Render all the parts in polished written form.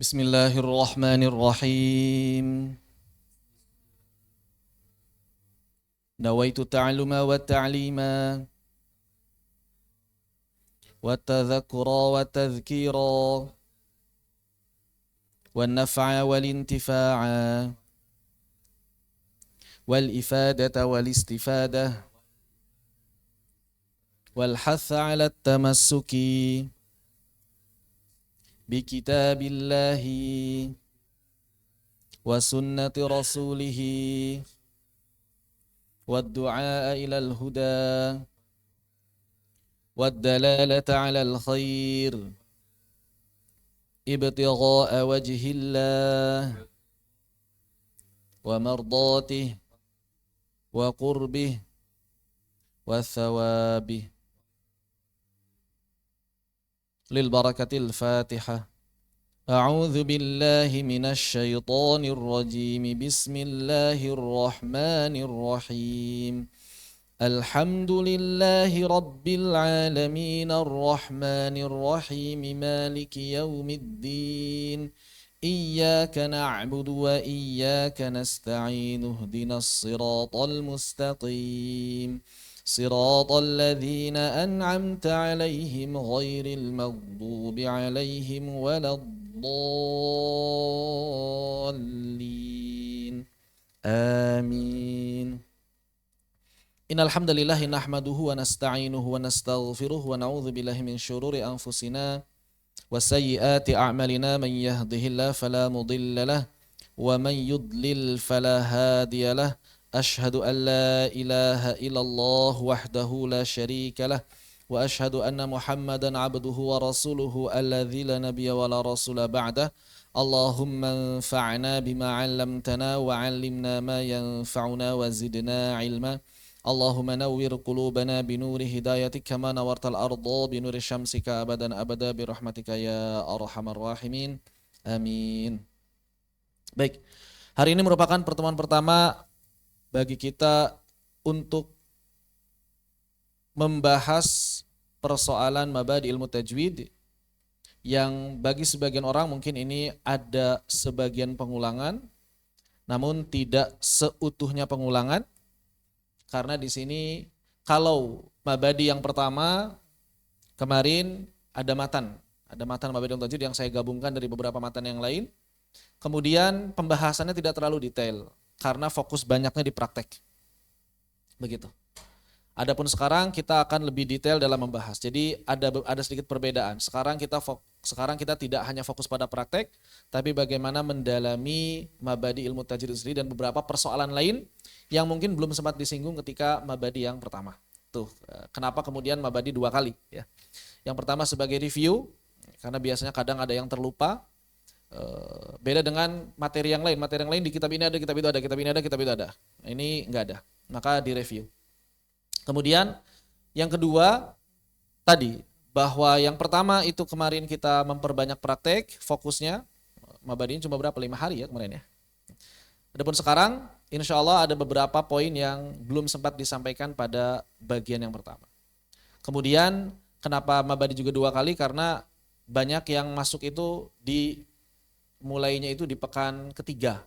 Bismillahirrahmanirrahim. Nawaitu ta'alluma wa ta'lima wa tadhakkura wa tadhkira wa naf'a wal intifa'a wal ifadata wal istifadah wal hatha 'ala at-tamassuki bi kitabillahi wa sunnati rasulihi والدعاء إلى الهدى والدلالة على الخير ابتغاء وجه الله ومرضاته وقربه والثوابه. للبركة الفاتحة. أعوذ بالله من الشيطان الرجيم. بسم الله الرحمن الرحيم. الحمد لله رب العالمين الرحمن الرحيم مالك يوم الدين إياك نعبد وإياك نستعين اهدنا الصراط المستقيم صراط الذين أنعمت عليهم غير المغضوب عليهم ولا الضالين آمين. Innal hamdalillah nahmaduhu wa nasta'inuhu wa nastaghfiruh wa na'udzu billahi min syururi anfusina wa sayyiati a'malina man yahdihillahu fala mudilla lahu wa man yudlil fala hadiya lahu. Ashhadu an la ilaha illallah wahdahu la syarika lahu wa ashhadu anna Muhammadan abduhu wa rasuluhu alladzi la nabiyya wa la rasula ba'dah. Allahumma anfa'na bima 'allamtana wa 'allimna ma yanfa'una wa zidna 'ilma. Allahumma nawwir qulubana binuri hidayatik kama nawartal arda binuri syamsika abadan abada birahmatika ya arhamar rahimin. Amin. Baik. Hari ini merupakan pertemuan pertama bagi kita untuk membahas persoalan mabadi ilmu tajwid yang bagi sebagian orang mungkin ini ada sebagian pengulangan, namun tidak seutuhnya pengulangan. Karena di sini kalau mabadi yang pertama kemarin ada matan mabadi ilmu tajwid yang saya gabungkan dari beberapa matan yang lain. Kemudian pembahasannya tidak terlalu detail karena fokus banyaknya di praktek. Begitu. Adapun sekarang kita akan lebih detail dalam membahas. Jadi ada sedikit perbedaan. Sekarang kita tidak hanya fokus pada praktek, tapi bagaimana mendalami mabadi ilmu tajwid sendiri dan beberapa persoalan lain yang mungkin belum sempat disinggung ketika mabadi yang pertama. Tuh, kenapa kemudian mabadi dua kali ya. Yang pertama sebagai review, karena biasanya kadang ada yang terlupa. Beda dengan materi yang lain. Materi yang lain di kitab ini ada, kitab itu ada, kitab ini ada, kitab itu ada. Ini enggak ada. Maka direview. Kemudian yang kedua tadi bahwa yang pertama itu kemarin kita memperbanyak praktek, fokusnya mabadi ini cuma berapa? 5 hari ya kemarin ya. Adapun sekarang insya Allah ada beberapa poin yang belum sempat disampaikan pada bagian yang pertama. Kemudian kenapa mabadi juga 2 kali? Karena banyak yang masuk itu mulainya itu di pekan ketiga.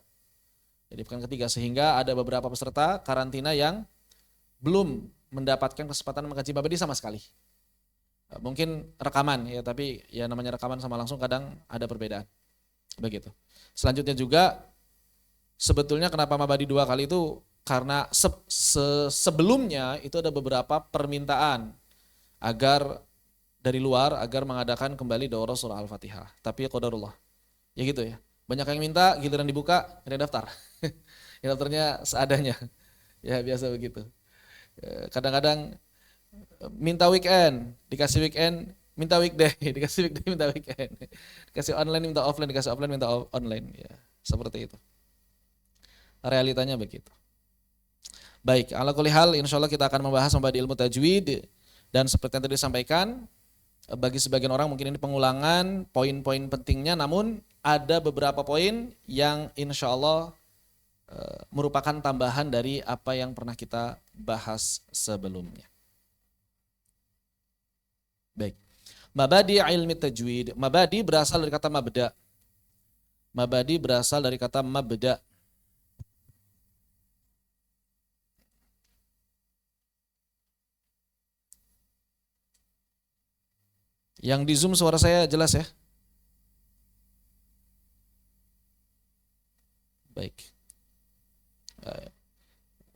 Jadi pekan ketiga sehingga ada beberapa peserta karantina yang belum mendapatkan kesempatan mengkaji mabadi sama sekali. Mungkin rekaman ya, tapi ya namanya rekaman sama langsung kadang ada perbedaan. Begitu. Selanjutnya juga sebetulnya kenapa mabadi 2 kali itu karena sebelumnya itu ada beberapa permintaan agar dari luar agar mengadakan kembali daurah surah Al-Fatihah. Tapi ya qadarullah. Ya gitu ya. Banyak yang minta, giliran dibuka, ada daftar. Ya daftarnya seadanya. Ya biasa begitu. Kadang-kadang minta weekend, dikasih weekend, minta weekday, dikasih weekday, minta weekend. Dikasih online, minta offline, dikasih offline, minta online. Ya, seperti itu. Realitanya begitu. Baik, ala kulli hal insyaallah kita akan membahas mabadi ilmu tajwid dan seperti yang tadi disampaikan, bagi sebagian orang mungkin ini pengulangan poin-poin pentingnya, namun ada beberapa poin yang insyaallah merupakan tambahan dari apa yang pernah kita bahas sebelumnya. Baik. Mabadi ilmi tajwid. Mabadi berasal dari kata mabda. Mabadi berasal dari kata mabda. Yang di Zoom suara saya jelas ya? Baik.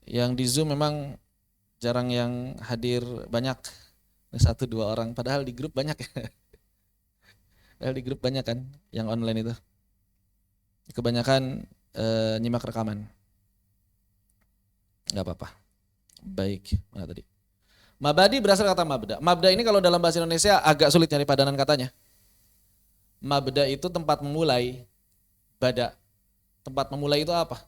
Yang di Zoom memang jarang yang hadir banyak. 1-2 orang. Padahal di grup banyak ya. Padahal di grup banyak kan yang online itu. Kebanyakan nyimak rekaman. Gak apa-apa. Baik. Mana tadi? Mabadi berasal kata mabda. Mabda ini kalau dalam bahasa Indonesia agak sulit nyari padanan katanya. Mabda itu tempat memulai. Bada. Tempat memulai itu apa?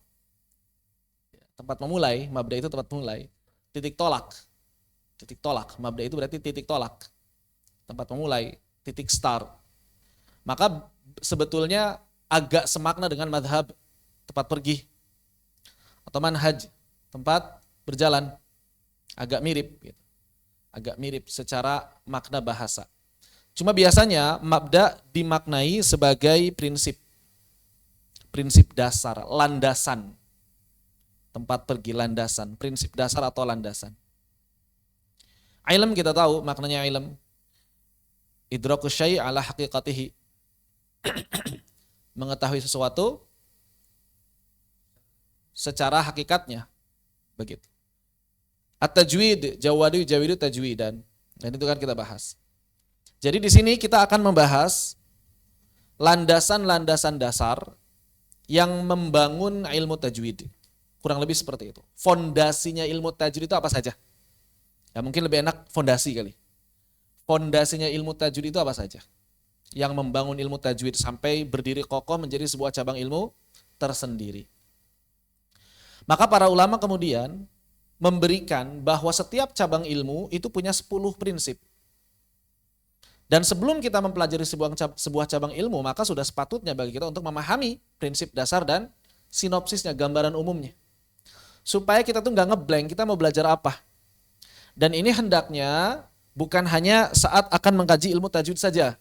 Tempat memulai, mabda itu tempat memulai. Titik tolak. Titik tolak. Mabda itu berarti titik tolak. Tempat memulai, titik start. Maka sebetulnya agak semakna dengan madhab, tempat pergi. Atau manhaj, tempat berjalan. Agak mirip. Agak mirip secara makna bahasa. Cuma biasanya mabda dimaknai sebagai prinsip. Prinsip dasar, landasan. Tempat pergi, landasan, prinsip dasar atau landasan. Ilm kita tahu maknanya ilm. Idraku syai' ala haqiqatihi. Mengetahui sesuatu secara hakikatnya. Begitu. At-tajwid, jawadu jawidu tajwidan. Dan itu kan kita bahas. Jadi di sini kita akan membahas landasan-landasan dasar yang membangun ilmu tajwid. Kurang lebih seperti itu. Fondasinya ilmu tajwid itu apa saja? Ya mungkin lebih enak fondasi kali. Fondasinya ilmu tajwid itu apa saja? Yang membangun ilmu tajwid sampai berdiri kokoh menjadi sebuah cabang ilmu tersendiri. Maka para ulama kemudian memberikan bahwa setiap cabang ilmu itu punya 10 prinsip. Dan sebelum kita mempelajari sebuah cabang ilmu, maka sudah sepatutnya bagi kita untuk memahami prinsip dasar dan sinopsisnya, gambaran umumnya. Supaya kita tuh nggak ngeblank, kita mau belajar apa. Dan ini hendaknya bukan hanya saat akan mengkaji ilmu tajwid saja.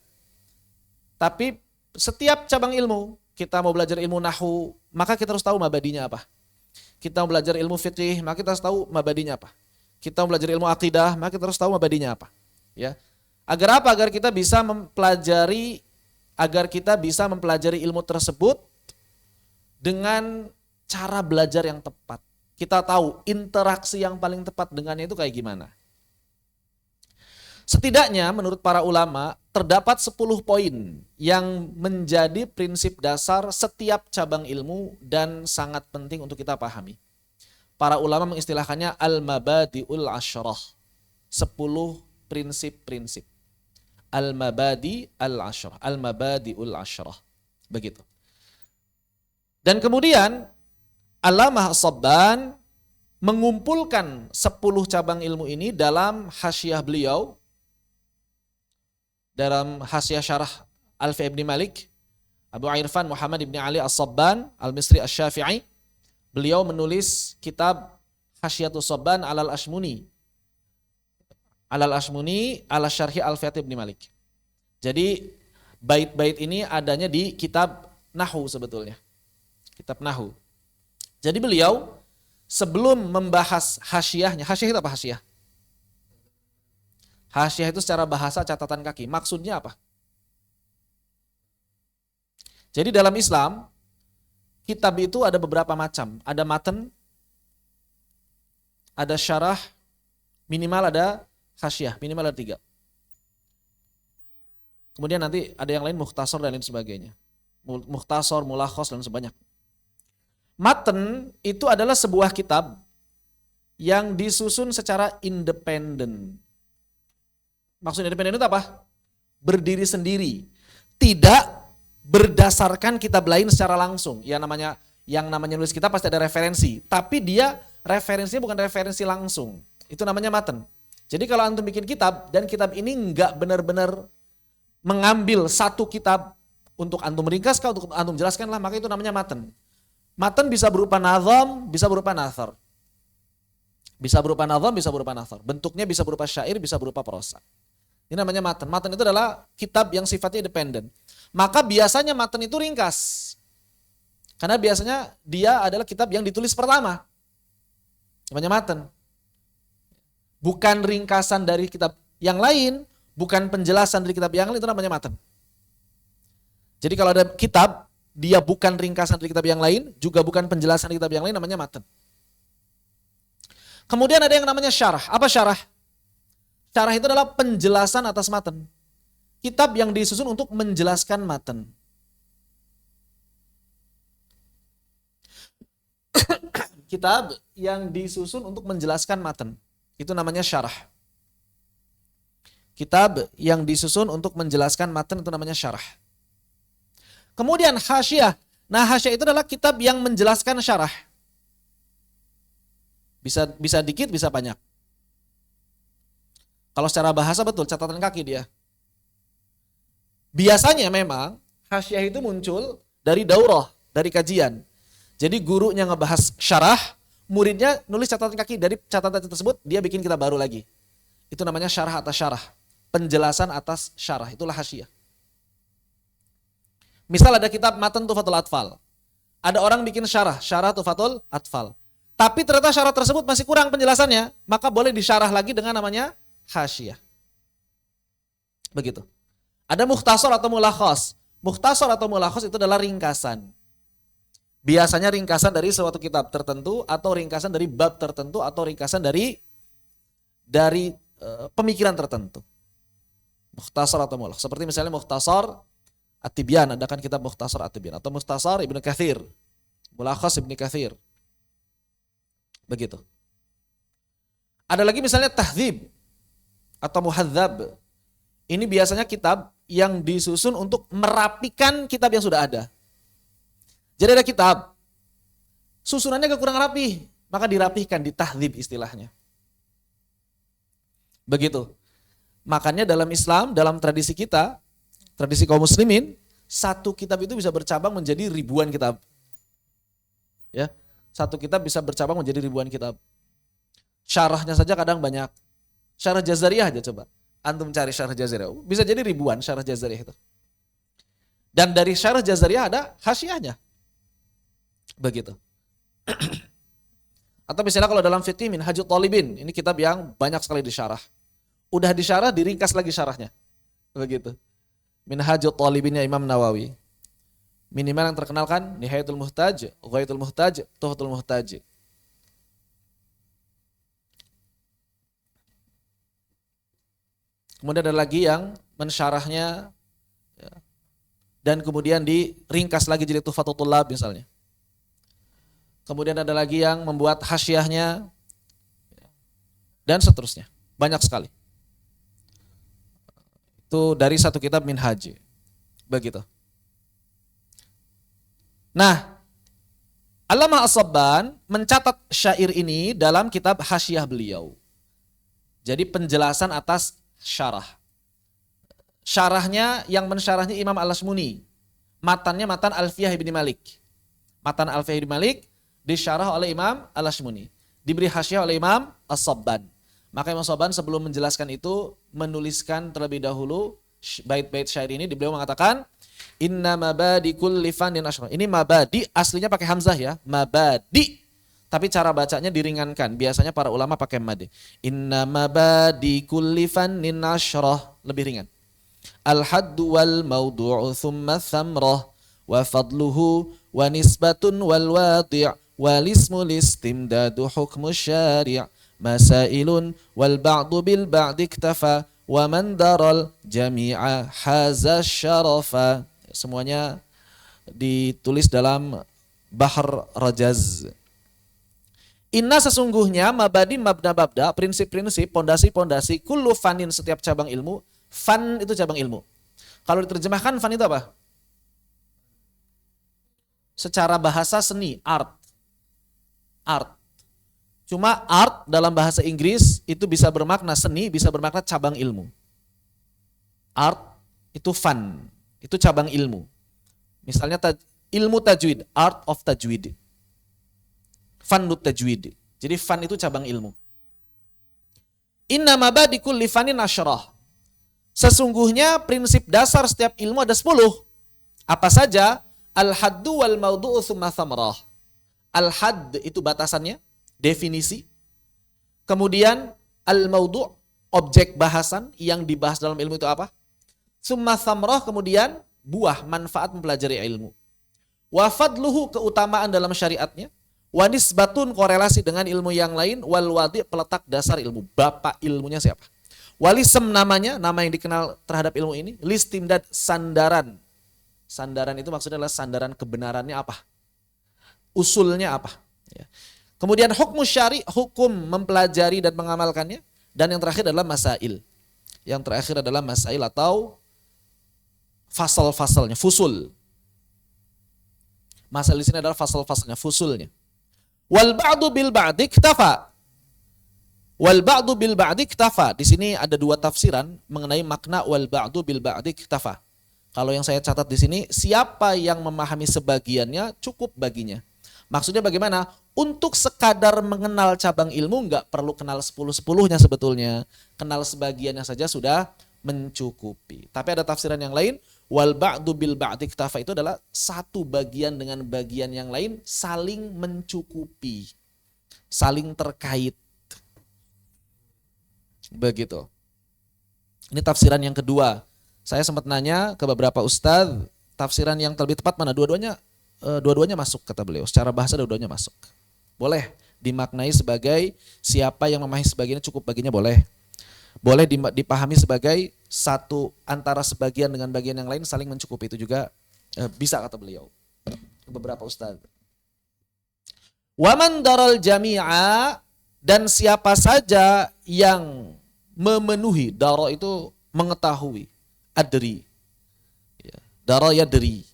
Tapi setiap cabang ilmu, kita mau belajar ilmu nahwu, maka kita harus tahu mabadinya apa. Kita mau belajar ilmu fiqih, maka kita harus tahu mabadinya apa. Kita mau belajar ilmu akidah, maka kita harus tahu mabadinya apa. Ya. Agar apa? Agar kita bisa mempelajari ilmu tersebut dengan cara belajar yang tepat. Kita tahu interaksi yang paling tepat dengannya itu kayak gimana. Setidaknya menurut para ulama terdapat 10 poin yang menjadi prinsip dasar setiap cabang ilmu dan sangat penting untuk kita pahami. Para ulama mengistilahkannya al-mabadi'ul asyrah. 10 prinsip-prinsip. Al-mabadi al-asyrah. Al-mabadi'ul asyrah. Begitu. Dan kemudian Allamah As-Sabban mengumpulkan 10 cabang ilmu ini dalam hasyiah beliau, dalam hasyiah syarah Alfi ibn Malik, Abu Irfan Muhammad ibn Ali As-Sabban Al-Misri Asy-Syafi'i. Beliau menulis kitab Hasyiatus Sabban alal Ashmuni. Alal Ashmuni ala syarhi Alfiyat ibn Malik. Jadi bait-bait ini adanya di kitab Nahwu sebetulnya. Kitab Nahwu. Jadi beliau sebelum membahas hasyiahnya, hasyiah itu apa hasyiah? Hasyiah itu secara bahasa catatan kaki. Maksudnya apa? Jadi dalam Islam, kitab itu ada beberapa macam. Ada matan, ada syarah, minimal ada hasyiah, minimal ada 3. Kemudian nanti ada yang lain mukhtasar dan lain sebagainya. Mukhtasar, mulakhos dan sebanyak. Matan itu adalah sebuah kitab yang disusun secara independen. Maksud independen itu apa? Berdiri sendiri. Tidak berdasarkan kitab lain secara langsung. Yang namanya nulis kitab pasti ada referensi. Tapi dia referensinya bukan referensi langsung. Itu namanya matan. Jadi kalau antum bikin kitab dan kitab ini enggak benar-benar mengambil satu kitab untuk antum ringkaskan, untuk antum jelaskan lah, maka itu namanya matan. Matan bisa berupa nazam, bisa berupa nathar. Bisa berupa nazam, bisa berupa nathar. Bentuknya bisa berupa syair, bisa berupa prosa. Ini namanya matan. Matan itu adalah kitab yang sifatnya independen. Maka biasanya matan itu ringkas. Karena biasanya dia adalah kitab yang ditulis pertama. Namanya matan. Bukan ringkasan dari kitab yang lain, bukan penjelasan dari kitab yang lain, itu namanya matan. Jadi kalau ada kitab, dia bukan ringkasan dari kitab yang lain, juga bukan penjelasan dari kitab yang lain, namanya matan. Kemudian ada yang namanya syarah. Apa syarah? Syarah itu adalah penjelasan atas matan. Kitab yang disusun untuk menjelaskan matan. Kitab yang disusun untuk menjelaskan matan. Itu namanya syarah. Kitab yang disusun untuk menjelaskan matan itu namanya syarah. Kemudian hasyiah. Nah, hasyiah itu adalah kitab yang menjelaskan syarah. Bisa dikit, bisa banyak. Kalau secara bahasa betul, catatan kaki dia. Biasanya memang hasyiah itu muncul dari daurah, dari kajian. Jadi gurunya ngebahas syarah, muridnya nulis catatan kaki dari catatan tersebut, dia bikin kitab baru lagi. Itu namanya syarah atas syarah. Penjelasan atas syarah, itulah hasyiah. Misal ada kitab Matan Tuhfatul Atfal. Ada orang bikin syarah Tuhfatul Atfal. Tapi ternyata syarah tersebut masih kurang penjelasannya, maka boleh disyarah lagi dengan namanya hasyiah. Begitu. Ada mukhtasar atau mulakhas. Mukhtasar atau mulakhas itu adalah ringkasan. Biasanya ringkasan dari suatu kitab tertentu, atau ringkasan dari bab tertentu, atau ringkasan dari pemikiran tertentu. Mukhtasar atau mulakhas. Seperti misalnya Mukhtasar At-Tibyan, ada kan kitab Mukhtasar At-Tibyan, atau Mukhtasar Ibnu Katsir, Mulakhas Ibnu Katsir. Begitu. Ada lagi misalnya Tahdzib atau Muhadzab. Ini biasanya kitab yang disusun untuk merapikan kitab yang sudah ada. Jadi ada kitab, susunannya kurang rapi, maka dirapihkan, ditahdzib istilahnya. Begitu. Makanya dalam Islam, dalam tradisi kita, tradisi kaum muslimin, satu kitab itu bisa bercabang menjadi ribuan kitab. Ya, satu kitab bisa bercabang menjadi ribuan kitab. Syarahnya saja kadang banyak. Syarah Jazariyah aja coba. Antum cari syarah Jazariyah, bisa jadi ribuan syarah Jazariyah itu. Dan dari syarah Jazariyah ada hasyiahnya. Begitu. Atau misalnya kalau dalam fiqih Minhajut Thalibin, ini kitab yang banyak sekali disyarah. Udah disyarah, diringkas lagi syarahnya. Begitu. Minhajut Thalibinnya Imam Nawawi. Minimal yang terkenal kan Nihayatul Muhtaj, Ghayatul Muhtaj, Tuhfatul Muhtaj. Kemudian ada lagi yang mensyarahnya dan kemudian diringkas lagi jadi Tuhfatul Thullab misalnya. Kemudian ada lagi yang membuat hasyiahnya dan seterusnya. Banyak sekali. Itu dari satu kitab Minhaj. Begitu. Nah, Allamah As-Sabban mencatat syair ini dalam kitab hasyiah beliau. Jadi penjelasan atas syarah. Syarahnya yang mensyarahnya Imam Al-Asmuni. Matannya matan Alfiyah Ibn Malik. Matan Alfiyah Ibn Malik disyarah oleh Imam Al-Asmuni. Diberi hasyiah oleh Imam As-Sabban. Maka Imam As-Sabban sebelum menjelaskan itu menuliskan terlebih dahulu bait-bait syair ini. Beliau mengatakan inna mabadi kulli fannin asyrah. Ini mabadi aslinya pakai hamzah ya, mabadi. Tapi cara bacanya diringankan. Biasanya para ulama pakai mad. Inna mabadi kulli fannin asyrah, lebih ringan. Al-haddu wal mawdu'u thumma thamrah wa fadluhu wa nisbatun wal wadi' wal ismu listimdadu hukmu syari' masailun wal ba'du bil ba'di iktafa wa man daral jami'a haza syarafa. Semuanya ditulis dalam Bahr Rajaz. Inna sesungguhnya mabadi mabda, prinsip-prinsip, pondasi-pondasi, kullu fanin setiap cabang ilmu. Fan itu cabang ilmu. Kalau diterjemahkan fan itu apa? Secara bahasa seni, art. Art. Cuma art dalam bahasa Inggris itu bisa bermakna seni, bisa bermakna cabang ilmu. Art itu fan, itu cabang ilmu. Misalnya ilmu tajwid, art of tajwid. Fanut tajwid. Jadi fan itu cabang ilmu. Inna mabadi kulli fanin asyrah. Sesungguhnya prinsip dasar setiap ilmu ada 10. Apa saja? Al-haddu wal maudu'u tsumma thamrah. Al-hadd itu batasannya, definisi. Kemudian al-maudu' objek bahasan yang dibahas dalam ilmu itu apa? Tsumma thamrah, kemudian buah manfaat mempelajari ilmu. Wa fadluhu, keutamaan dalam syariatnya. Wa nisbatun, korelasi dengan ilmu yang lain. Wal wadi', peletak dasar ilmu. Bapak ilmunya siapa? Walisem, namanya, nama yang dikenal terhadap ilmu ini. Listimdad, sandaran. Sandaran itu maksudnya adalah sandaran kebenarannya apa? Usulnya apa? Ya. Kemudian hukmu syari', hukum mempelajari dan mengamalkannya. Dan yang terakhir adalah masail. Yang terakhir adalah masail atau fasal-fasalnya, fusul. Masail di sini adalah fasal-fasalnya, fusulnya. Wal ba'du bil ba'di iktafa. Wal ba'du bil ba'di iktafa. Di sini ada dua tafsiran mengenai makna wal ba'du bil ba'di iktafa. Kalau yang saya catat di sini, siapa yang memahami sebagiannya cukup baginya. Maksudnya bagaimana? Untuk sekadar mengenal cabang ilmu nggak perlu kenal 10-10-nya sebetulnya. Kenal sebagiannya saja sudah mencukupi. Tapi ada tafsiran yang lain, wal ba'du bil ba'di iktafa itu adalah satu bagian dengan bagian yang lain saling mencukupi. Saling terkait. Begitu. Ini tafsiran yang kedua. Saya sempat nanya ke beberapa ustadz, tafsiran yang lebih tepat mana? Dua-duanya masuk, kata beliau. Secara bahasa dua-duanya masuk. Boleh dimaknai sebagai siapa yang memahami sebagiannya cukup baginya, boleh. Boleh dipahami sebagai satu antara sebagian dengan bagian yang lain saling mencukupi, itu juga bisa, kata beliau. Beberapa ustadz. Waman daral jami'a, dan siapa saja yang memenuhi, daro itu mengetahui, adri. Daro yadri.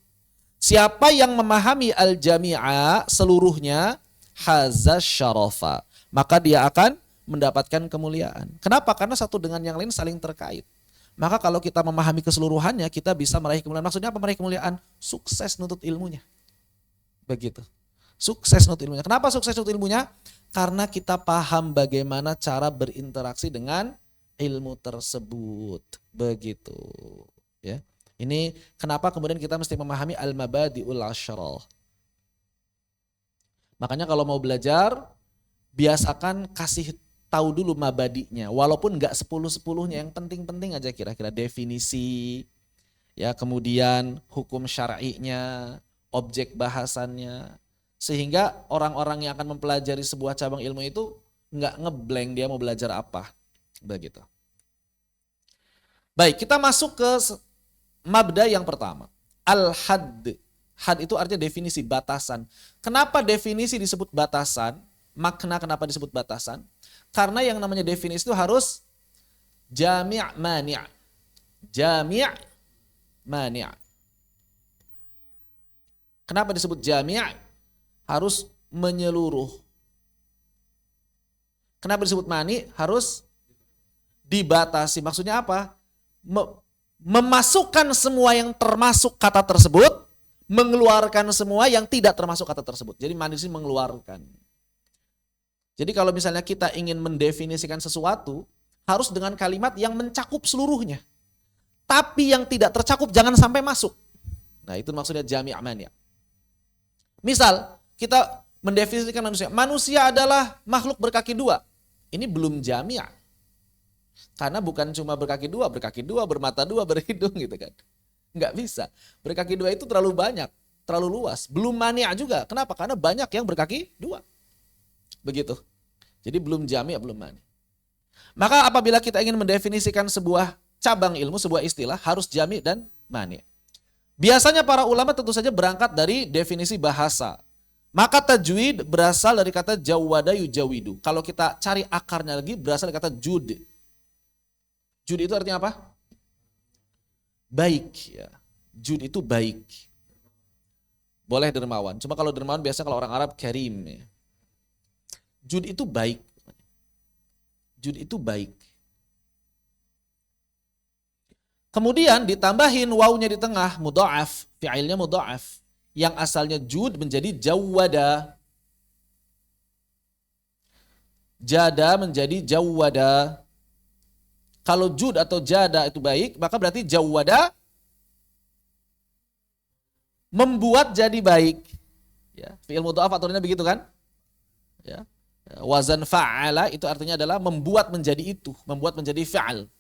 Siapa yang memahami al-jami'a seluruhnya, haza syarafa, maka dia akan mendapatkan kemuliaan. Kenapa? Karena satu dengan yang lain saling terkait. Maka kalau kita memahami keseluruhannya, kita bisa meraih kemuliaan. Maksudnya apa meraih kemuliaan? Sukses nuntut ilmunya. Begitu. Sukses nuntut ilmunya. Kenapa sukses nuntut ilmunya? Karena kita paham bagaimana cara berinteraksi dengan ilmu tersebut. Begitu. Ya. Ini kenapa kemudian kita mesti memahami al-mabadi'ul asyarah. Makanya kalau mau belajar, biasakan kasih tahu dulu mabadi'nya. Walaupun enggak 10-10-nya, yang penting-penting aja kira-kira definisi, ya, kemudian hukum syar'inya, objek bahasannya. Sehingga orang-orang yang akan mempelajari sebuah cabang ilmu itu enggak ngeblank dia mau belajar apa. Begitu. Baik, kita masuk ke mabda yang pertama, al-hadd. Had itu artinya definisi, batasan. Kenapa definisi disebut batasan? Makna kenapa disebut batasan? Karena yang namanya definisi itu harus jami' mani'. Jami' mani'. Kenapa disebut jami'? Harus menyeluruh. Kenapa disebut mani'? Harus dibatasi. Maksudnya apa? Memasukkan semua yang termasuk kata tersebut, mengeluarkan semua yang tidak termasuk kata tersebut. Jadi mani ini mengeluarkan. Jadi kalau misalnya kita ingin mendefinisikan sesuatu, harus dengan kalimat yang mencakup seluruhnya. Tapi yang tidak tercakup jangan sampai masuk. Nah, itu maksudnya jami' mani'. Misal, kita mendefinisikan manusia. Manusia adalah makhluk berkaki dua. Ini belum jami'. Karena bukan cuma berkaki dua, bermata dua, berhidung gitu kan. Enggak bisa. Berkaki dua itu terlalu banyak, terlalu luas. Belum mani' juga. Kenapa? Karena banyak yang berkaki dua. Begitu. Jadi belum jami', belum mani'. Maka apabila kita ingin mendefinisikan sebuah cabang ilmu, sebuah istilah, harus jami' dan mani'. Biasanya para ulama tentu saja berangkat dari definisi bahasa. Maka tajwid berasal dari kata jawwada yujawidu. Kalau kita cari akarnya lagi, berasal dari kata jud. Jud itu artinya apa? Baik. Ya. Jud itu baik. Boleh dermawan. Cuma kalau dermawan biasanya kalau orang Arab karim. Ya. Jud itu baik. Jud itu baik. Kemudian ditambahin wawunya di tengah, mudha'af, fi'ilnya mudha'af. Yang asalnya jud menjadi jawwada. Jada menjadi jawwada. Kalau jud atau jada itu baik, maka berarti jawwada membuat jadi baik. Ya, fi'il mudha'af aturannya begitu kan? Ya. Wazan fa'ala itu artinya adalah membuat menjadi itu, membuat menjadi fi'al.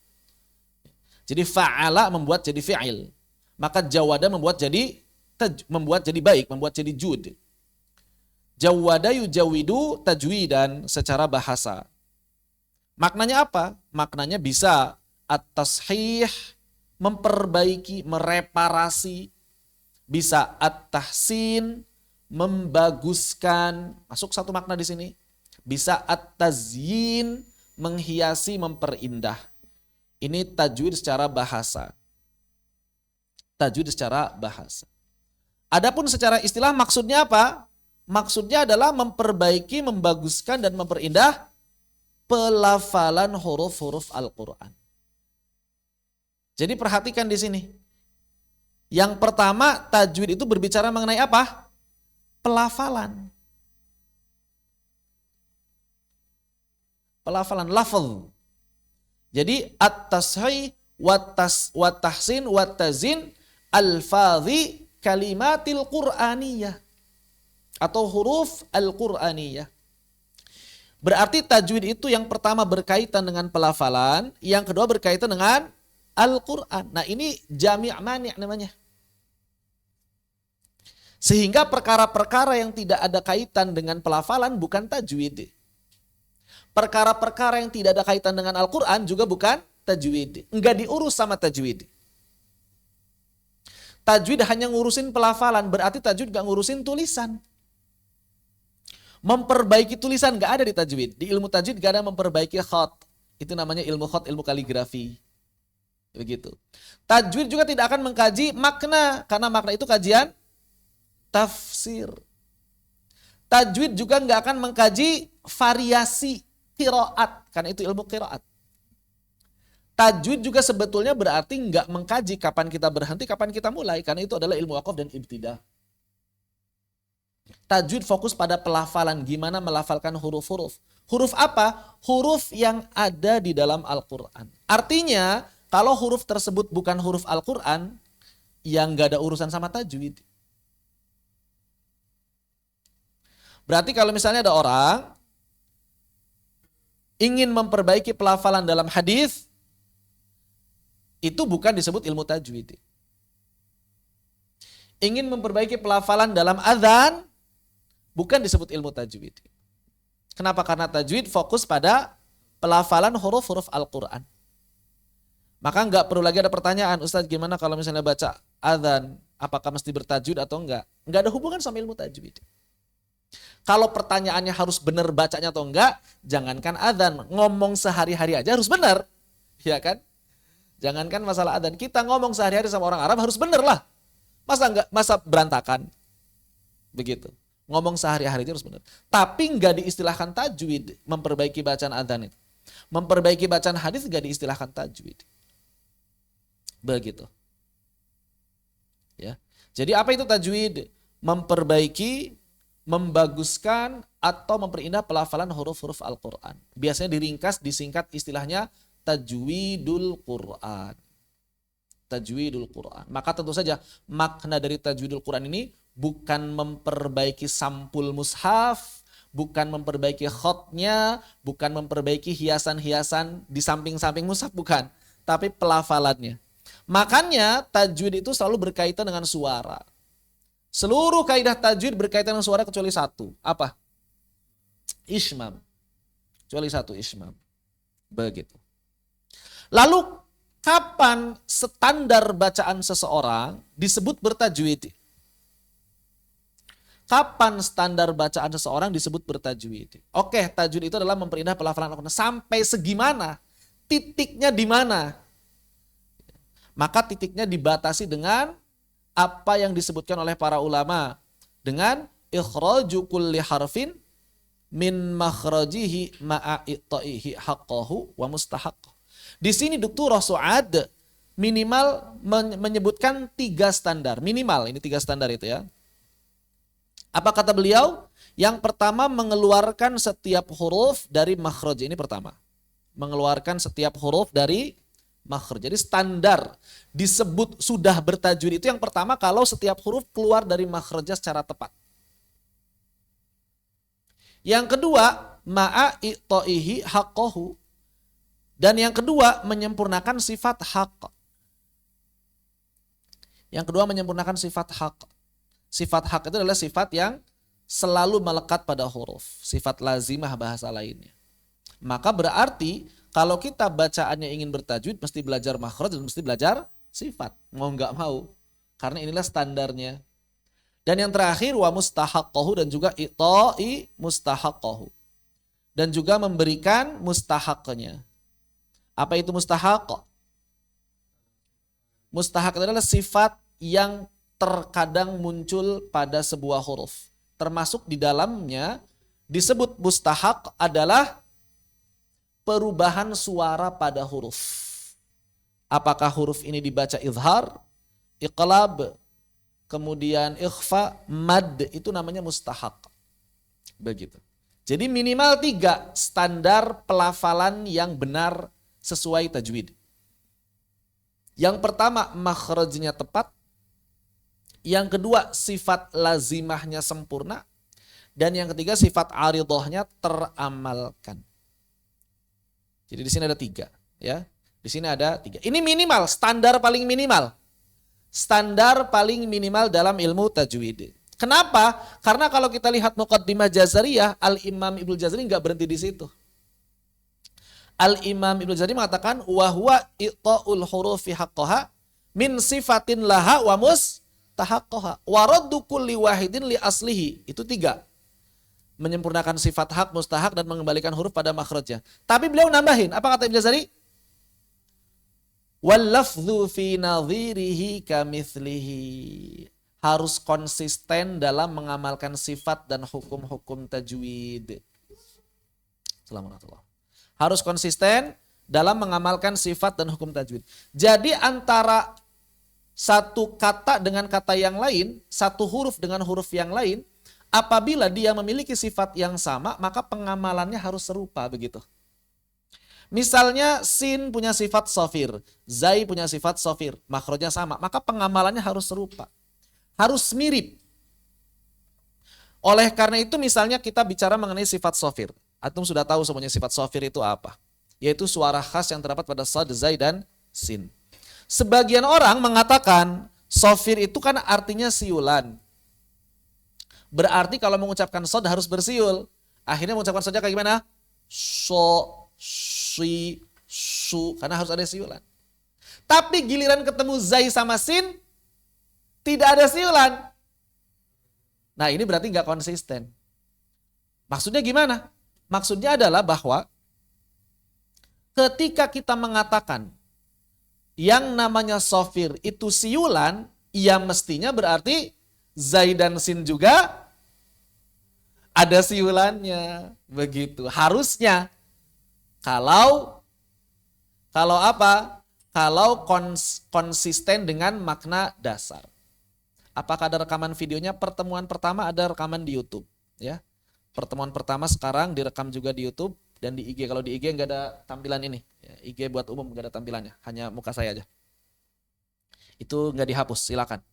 Jadi fa'ala membuat jadi fi'il. Maka jawada membuat jadi baik, membuat jadi jud. Jawada yujawidu tajwidan secara bahasa. Maknanya apa? Maknanya bisa at-tashih, memperbaiki, mereparasi. Bisa at-tahsin, membaguskan. Masuk satu makna di sini. Bisa at-tazyin, menghiasi, memperindah. Ini tajwid secara bahasa. Tajwid secara bahasa. Adapun secara istilah maksudnya apa? Maksudnya adalah memperbaiki, membaguskan, dan memperindah pelafalan huruf-huruf Al-Quran. Jadi perhatikan di sini. Yang pertama, tajwid itu berbicara mengenai apa? Pelafalan. Pelafalan, lafaz. Jadi at-tashih wat-tahsin wat-tazin al-fadhi kalimatil Qur'aniyah atau huruf Al-Qur'aniyah. Berarti tajwid itu yang pertama berkaitan dengan pelafalan, yang kedua berkaitan dengan Al-Quran. Nah ini jami' mani' namanya. Sehingga perkara-perkara yang tidak ada kaitan dengan pelafalan bukan tajwid. Perkara-perkara yang tidak ada kaitan dengan Al-Quran juga bukan tajwid. Enggak diurus sama tajwid. Tajwid hanya ngurusin pelafalan, berarti tajwid gak ngurusin tulisan. Memperbaiki tulisan gak ada di tajwid. Di ilmu tajwid gak ada memperbaiki khat. Itu namanya ilmu khat, ilmu kaligrafi. Begitu. Tajwid juga tidak akan mengkaji makna, karena makna itu kajian tafsir. Tajwid juga gak akan mengkaji variasi qiraat, karena itu ilmu qiraat. Tajwid juga sebetulnya berarti gak mengkaji kapan kita berhenti, kapan kita mulai, karena itu adalah ilmu waqaf dan ibtidah. Tajwid fokus pada pelafalan, gimana melafalkan huruf-huruf. Huruf apa? Huruf yang ada di dalam Al-Quran. Artinya, kalau huruf tersebut bukan huruf Al-Quran, yang gak ada urusan sama tajwid. Berarti kalau misalnya ada orang ingin memperbaiki pelafalan dalam hadis, itu bukan disebut ilmu tajwid. Ingin memperbaiki pelafalan dalam azan, bukan disebut ilmu tajwid. Kenapa? Karena tajwid fokus pada pelafalan huruf-huruf Al-Quran. Maka nggak perlu lagi ada pertanyaan, Ustaz gimana kalau misalnya baca azan, apakah mesti bertajwid atau enggak? Nggak ada hubungan sama ilmu tajwid. Kalau pertanyaannya harus benar bacanya atau enggak, jangankan azan, ngomong sehari-hari aja harus benar. Ya kan? Jangankan masalah azan, kita ngomong sehari-hari sama orang Arab harus benar lah. Masa berantakan? Begitu. Ngomong sehari-hari itu harus benar. Tapi nggak diistilahkan tajwid memperbaiki bacaan adzan itu. Memperbaiki bacaan hadis nggak diistilahkan tajwid. Begitu. Ya. Jadi apa itu tajwid? Memperbaiki, membaguskan atau memperindah pelafalan huruf-huruf Al-Quran. Biasanya diringkas, disingkat istilahnya tajwidul Quran. Tajwidul Quran. Maka tentu saja makna dari tajwidul Quran ini bukan memperbaiki sampul mushaf, bukan memperbaiki khatnya, bukan memperbaiki hiasan-hiasan di samping-samping mushaf, bukan. Tapi pelafalannya. Makanya tajwid itu selalu berkaitan dengan suara. Seluruh kaidah tajwid berkaitan dengan suara kecuali satu. Apa? Ishmam. Kecuali satu, ishmam. Begitu. Lalu kapan standar bacaan seseorang disebut bertajwid? Kapan standar bacaan seseorang disebut bertajwid? Oke, tajwid itu adalah memperindah pelafalan Al-Quran. Sampai segimana? Titiknya di mana? Maka titiknya dibatasi dengan apa yang disebutkan oleh para ulama. Dengan ikhraju kulli harfin min makhrajihi ma'a haqqahu wa mustahaqqahu. Di sini Dr. Su'ad minimal menyebutkan 3 standar. Minimal, ini 3 standar itu ya. Apa kata beliau? Yang pertama mengeluarkan setiap huruf dari makhraj. Ini pertama. Mengeluarkan setiap huruf dari makhraj. Jadi standar disebut sudah bertajwid itu yang pertama kalau setiap huruf keluar dari makhrajnya secara tepat. Yang kedua, ma'a i'ta'ihi haqqahu. Dan yang kedua, menyempurnakan sifat haqq. Yang kedua, menyempurnakan sifat haqq. Sifat haqq itu adalah sifat yang selalu melekat pada huruf. Sifat lazimah bahasa lainnya. Maka berarti kalau kita bacaannya ingin bertajwid, mesti belajar makhraj dan mesti belajar sifat. Mau nggak mau. Karena inilah standarnya. Dan yang terakhir wa mustahaqqahu dan juga i'ta'i mustahaqqahu. Dan juga memberikan mustahaknya. Apa itu mustahaq? Mustahaq adalah sifat yang terkadang muncul pada sebuah huruf. Termasuk di dalamnya disebut mustahaq adalah perubahan suara pada huruf. Apakah huruf ini dibaca izhar, iqlab, kemudian ikhfa, mad, itu namanya mustahaq. Begitu. Jadi minimal 3 standar pelafalan yang benar sesuai tajwid. Yang pertama makhrajnya tepat. Yang kedua sifat lazimahnya sempurna. Dan yang ketiga sifat aridhahnya teramalkan. Jadi di sini ada 3. Ya. Di sini ada 3. Ini minimal, standar paling minimal. Standar paling minimal dalam ilmu tajwid. Kenapa? Karena kalau kita lihat Muqaddimah Jazariyah, Al-Imam Ibnu Jazari enggak berhenti di situ. Al-Imam Ibnu Jazari mengatakan wa huwa i'ta'ul hurufi haqqaha min sifatin laha wa mustahaqqaha wa raddu kulli wahidin li aslihi. Itu 3. Menyempurnakan sifat hak, mustahak dan mengembalikan huruf pada makhrajnya. Tapi beliau nambahin, apa kata Ibnu Jazari? Wal lafdhu fi nadhirihi kamithlihi. Harus konsisten dalam mengamalkan sifat dan hukum-hukum tajwid. Assalamualaikum. Harus konsisten dalam mengamalkan sifat dan hukum tajwid. Jadi antara satu kata dengan kata yang lain, satu huruf dengan huruf yang lain, apabila dia memiliki sifat yang sama, maka pengamalannya harus serupa begitu. Misalnya sin punya sifat sofir, zai punya sifat sofir, makhrajnya sama, maka pengamalannya harus serupa. Harus mirip. Oleh karena itu misalnya kita bicara mengenai sifat sofir. Antum sudah tahu semuanya sifat sofir itu apa. Yaitu suara khas yang terdapat pada sad, zai, dan sin. Sebagian orang mengatakan sofir itu kan artinya siulan. Berarti kalau mengucapkan sad harus bersiul. Akhirnya mengucapkan sadnya kayak gimana? So, si, su. Karena harus ada siulan. Tapi giliran ketemu zai sama sin, tidak ada siulan. Nah ini berarti nggak konsisten. Maksudnya gimana? Maksudnya adalah bahwa ketika kita mengatakan yang namanya sofir itu siulan, ya mestinya berarti zai dan sin juga ada siulannya. Begitu. Harusnya. Kalau apa? Kalau konsisten dengan makna dasar. Apakah ada rekaman videonya? Pertemuan pertama ada rekaman di YouTube, ya. Pertemuan pertama sekarang direkam juga di YouTube dan di IG. Kalau di IG nggak ada tampilan ini, ya, IG buat umum nggak ada tampilannya, hanya muka saya aja. Itu nggak dihapus, silakan.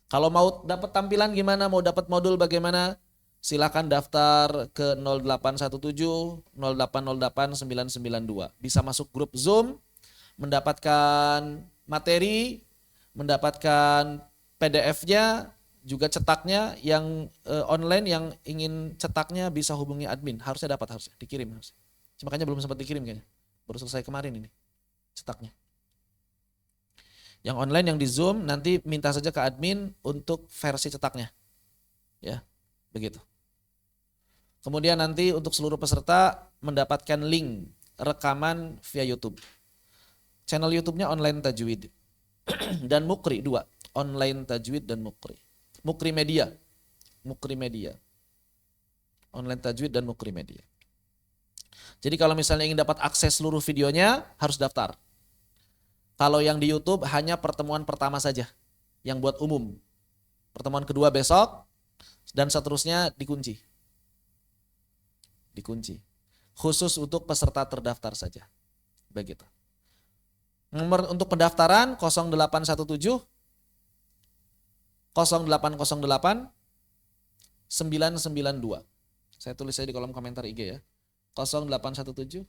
Kalau mau dapat tampilan gimana, mau dapat modul bagaimana, silakan daftar ke 0817 0808 992. Bisa masuk grup Zoom, mendapatkan materi, mendapatkan PDF-nya, juga cetaknya. Yang online yang ingin cetaknya bisa hubungi admin. Harusnya dapat, harusnya dikirim. Harusnya. Makanya belum sempat dikirim kayaknya. Baru selesai kemarin ini cetaknya. Yang online yang di Zoom nanti minta saja ke admin untuk versi cetaknya. Ya, begitu. Kemudian nanti untuk seluruh peserta mendapatkan link rekaman via YouTube. Channel YouTube-nya Online Tajwid. Dan Mukri 2. Online Tajwid dan Mukri. Mukri Media. Mukri Media. Online Tajwid dan Mukri Media. Jadi kalau misalnya ingin dapat akses seluruh videonya harus daftar. Kalau yang di YouTube hanya pertemuan pertama saja. Yang buat umum. Pertemuan kedua besok dan seterusnya dikunci. Dikunci. Khusus untuk peserta terdaftar saja. Begitu. Nomor untuk pendaftaran 0817 0808 992. Saya tulis saya di kolom komentar IG ya. 0817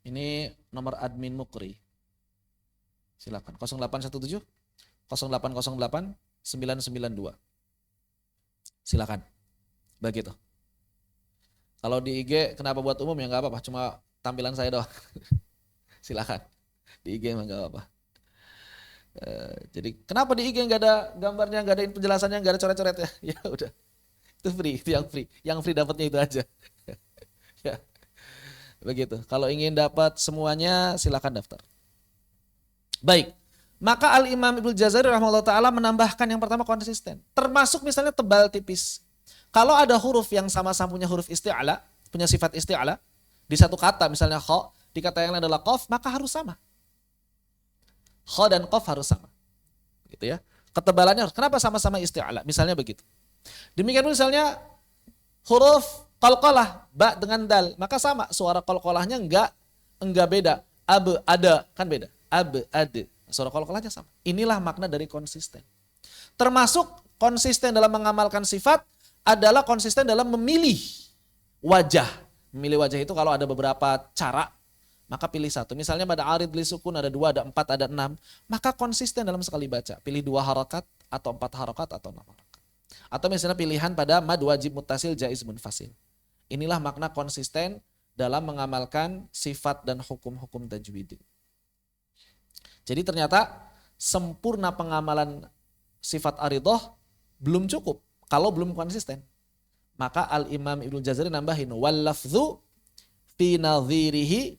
ini nomor admin Mukri. Silakan 0817 0808 992. Silakan. Begitu. Kalau di IG kenapa buat umum ya nggak apa-apa, cuma tampilan saya doang. Silakan. Di IG emang nggak apa-apa. Jadi kenapa di IG nggak ada gambarnya, nggak ada penjelasannya, nggak ada coret-coretnya? Ya udah, itu free, itu yang free dapatnya itu aja. Ya, begitu. Kalau ingin dapat semuanya silakan daftar. Baik, maka Al-Imam Ibnu Jazari rahimahullah ta'ala menambahkan yang pertama konsisten. Termasuk misalnya tebal tipis. Kalau ada huruf yang sama-sama punya huruf isti'ala, punya sifat isti'ala, di satu kata misalnya kha, di kata yang lain adalah qaf, maka harus sama. Kha dan qaf harus sama. Gitu ya. Ketebalannya harus. Kenapa sama-sama isti'ala? Misalnya begitu. Demikian misalnya huruf qalqalah, ba dengan dal, maka sama suara qalqalahnya enggak beda. Ab, ada, kan beda. Ab, ad. Suara qalqalahnya sama. Inilah makna dari konsisten. Termasuk konsisten dalam mengamalkan sifat adalah konsisten dalam memilih wajah. Memilih wajah itu kalau ada beberapa cara, maka pilih satu. Misalnya pada arid li sukun ada 2, ada 4, ada 6, maka konsisten dalam sekali baca. Pilih 2 harakat atau 4 harakat atau 6 harakat. Atau misalnya pilihan pada mad wajib muttasil jaiz munfasil. Inilah makna konsisten dalam mengamalkan sifat dan hukum-hukum tajwid. Jadi ternyata sempurna pengamalan sifat aridoh belum cukup kalau belum konsisten. Maka Al-Imam Ibnu Jazari nambahin wal lafdhu fi nadhirihi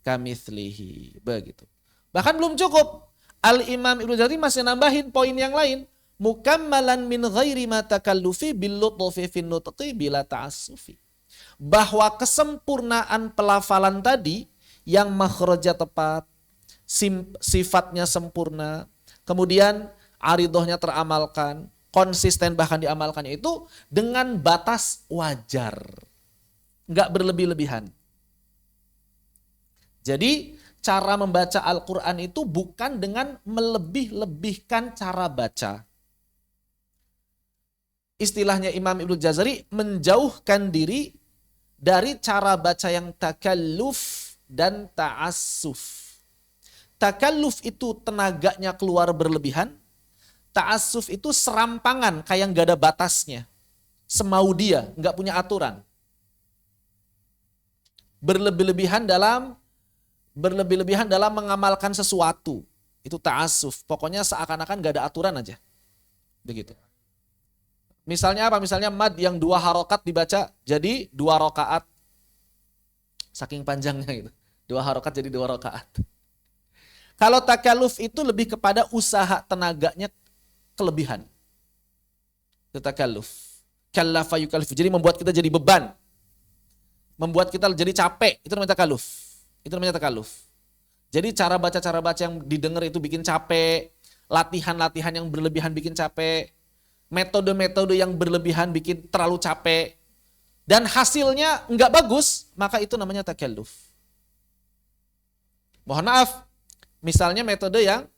kamitslihi. Begitu. Bahkan belum cukup. Al-Imam Ibnu Jazari masih nambahin poin yang lain. Mukammalan min ghairi ma takallufi bil lutfi fin nutqi bila ta'assufi. Bahwa kesempurnaan pelafalan tadi yang makhrajnya tepat, sifatnya sempurna, kemudian aridohnya teramalkan, konsisten bahkan diamalkannya itu dengan batas wajar. Enggak berlebih-lebihan. Jadi cara membaca Al-Quran itu bukan dengan melebih-lebihkan cara baca. Istilahnya Imam Ibnu Jazari menjauhkan diri dari cara baca yang takalluf dan ta'assuf. Takalluf itu tenaganya keluar berlebihan. Ta'assuf itu serampangan kayak nggak ada batasnya. Semau dia, nggak punya aturan. Berlebih-lebihan dalam mengamalkan sesuatu. Itu ta'assuf. Pokoknya seakan-akan nggak ada aturan aja. Begitu. Misalnya apa? Misalnya mad yang 2 harokat dibaca jadi 2 rakaat. Saking panjangnya gitu. 2 harokat jadi 2 rakaat. Kalau takalluf itu lebih kepada usaha tenaganya kelebihan. Itu takalluf. Kallafa yukallif. Jadi membuat kita jadi beban. Membuat kita jadi capek. Itu namanya takalluf. Itu namanya takalluf. Jadi cara baca yang didengar itu bikin capek. Latihan-latihan yang berlebihan bikin capek. Metode-metode yang berlebihan bikin terlalu capek. Dan hasilnya enggak bagus. Maka itu namanya takalluf. Mohon maaf. Misalnya metode yang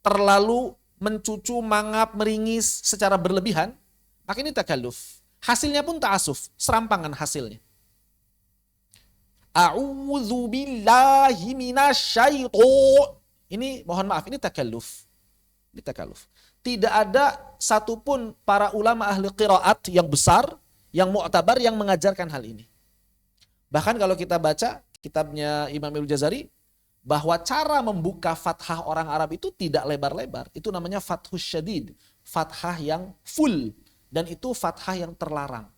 terlalu mencucu, mangap, meringis secara berlebihan, maka ini takalluf. Hasilnya pun ta'asuf, serampangan hasilnya. A'udzu billahi minasyaiton. Ini mohon maaf, ini takalluf. Ini takalluf. Tidak ada satupun para ulama ahli qiraat yang besar, yang mu'tabar yang mengajarkan hal ini. Bahkan kalau kita baca kitabnya Imam Ibnu Jazari, bahwa cara membuka fathah orang Arab itu tidak lebar-lebar. Itu namanya fathus syadid. Fathah yang full. Dan itu fathah yang terlarang.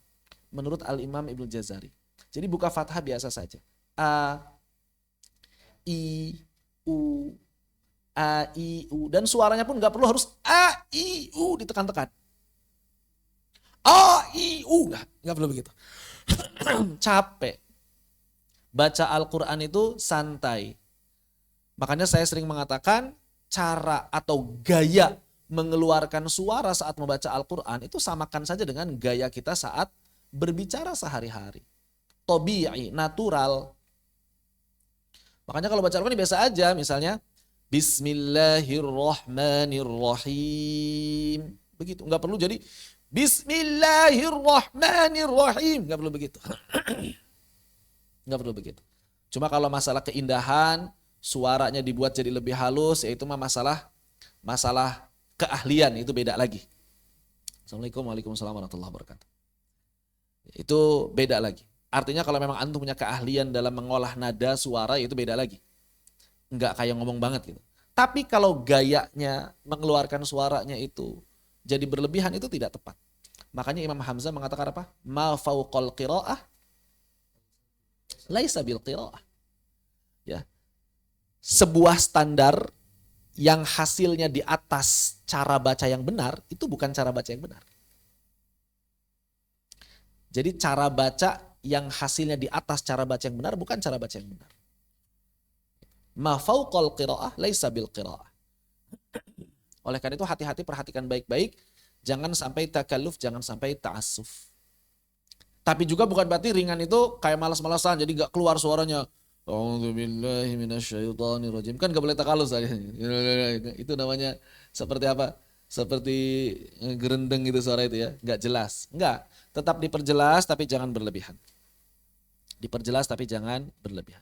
Menurut Al-Imam Ibnu Jazari. Jadi buka fathah biasa saja. A, I, U, A, I, U. Dan suaranya pun gak perlu harus A, I, U ditekan-tekan. A, I, U. Gak perlu begitu. Capek. Baca Al-Quran itu santai. Makanya saya sering mengatakan cara atau gaya mengeluarkan suara saat membaca Al-Quran itu samakan saja dengan gaya kita saat berbicara sehari-hari. tabi'i, natural. Makanya kalau baca Al-Quran biasa aja, misalnya Bismillahirrahmanirrahim. Begitu, nggak perlu jadi Bismillahirrahmanirrahim, nggak perlu begitu. Nggak perlu begitu. Cuma kalau masalah keindahan, suaranya dibuat jadi lebih halus, yaitu masalah keahlian, itu beda lagi. Assalamualaikum warahmatullahi wabarakatuh. Itu beda lagi. Artinya kalau memang antum punya keahlian dalam mengolah nada suara, itu beda lagi. Enggak kayak ngomong banget gitu. Tapi kalau gayanya mengeluarkan suaranya itu jadi berlebihan, itu tidak tepat. Makanya Imam Hamzah mengatakan apa? Ma fauqal qiraah laisa bil qiraah. Ya. Sebuah standar yang hasilnya di atas cara baca yang benar, itu bukan cara baca yang benar. Jadi cara baca yang hasilnya di atas cara baca yang benar bukan cara baca yang benar. Ma fauqal qiraah laisa bil qiraah. Oleh karena itu hati-hati, perhatikan baik-baik, jangan sampai takalluf, jangan sampai ta'assuf. Tapi juga bukan berarti ringan itu kayak malas-malasan, jadi gak keluar suaranya. A'udzubillahi minasyaitonirrajim. Kan gak boleh takalluf saja. Itu namanya seperti apa? Seperti gerendeng gitu suara itu ya. Gak jelas. Enggak. Tetap diperjelas tapi jangan berlebihan. Diperjelas tapi jangan berlebihan.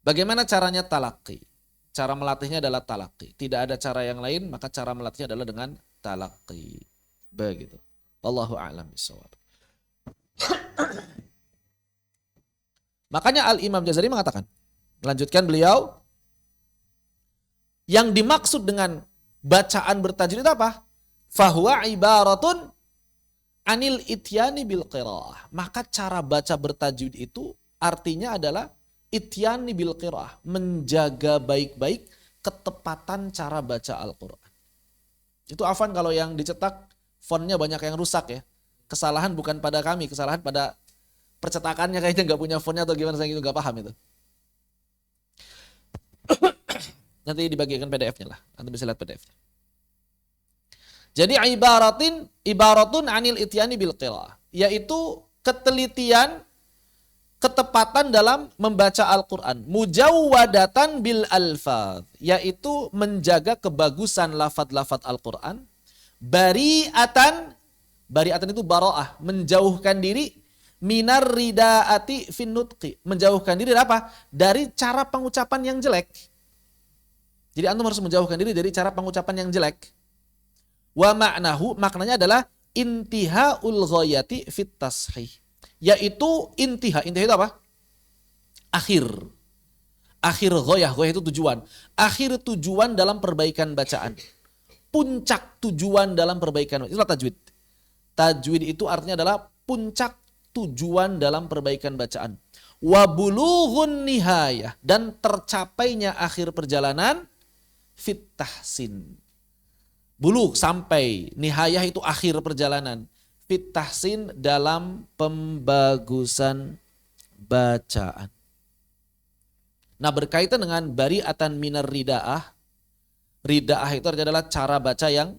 Bagaimana caranya talaqi? Cara melatihnya adalah talaqi. Tidak ada cara yang lain, maka cara melatihnya adalah dengan talaqi. Begitu. Wallahu a'lam bishawab. Makanya Al-Imam Jazari mengatakan, melanjutkan beliau, yang dimaksud dengan bacaan bertajwid itu apa? Fahuwa ibaratun anil ityani bil qiraah. Maka cara baca bertajwid itu artinya adalah ityani bil qiraah, menjaga baik-baik ketepatan cara baca Al-Quran. Itu afwan kalau yang dicetak fontnya banyak yang rusak ya. Kesalahan bukan pada kami, kesalahan pada percetakannya, kayaknya nggak punya fontnya atau gimana, saya gitu nggak paham itu. Nanti dibagikan PDF-nya lah, nanti bisa lihat PDF-nya. Jadi ibaratun anil ityani bil qiraah, yaitu ketelitian, ketepatan dalam membaca Al-Quran. Mujawwadatan bil alfaz, yaitu menjaga kebagusan lafaz-lafaz Al-Quran. Bari'atan itu bara'ah, menjauhkan diri minar ridaati fin nutqi, menjauhkan diri dari apa? Dari cara pengucapan yang jelek. Jadi antum harus menjauhkan diri dari cara pengucapan yang jelek. Wa ma'nahu, maknanya adalah intihaul ghayati fit tashih, yaitu intiha itu apa? Akhir ghayah itu tujuan. Akhir tujuan dalam perbaikan bacaan. Puncak tujuan dalam perbaikan. Itulah tajwid. Tajwid itu artinya adalah puncak tujuan dalam perbaikan bacaan. Wa bulughun nihayah, dan tercapainya akhir perjalanan fit tahsin. Bulugh sampai, nihayah itu akhir perjalanan. Fit tahsin dalam pembagusan bacaan. Nah, berkaitan dengan bari'atan minar ridaah. Ridaah itu adalah cara baca yang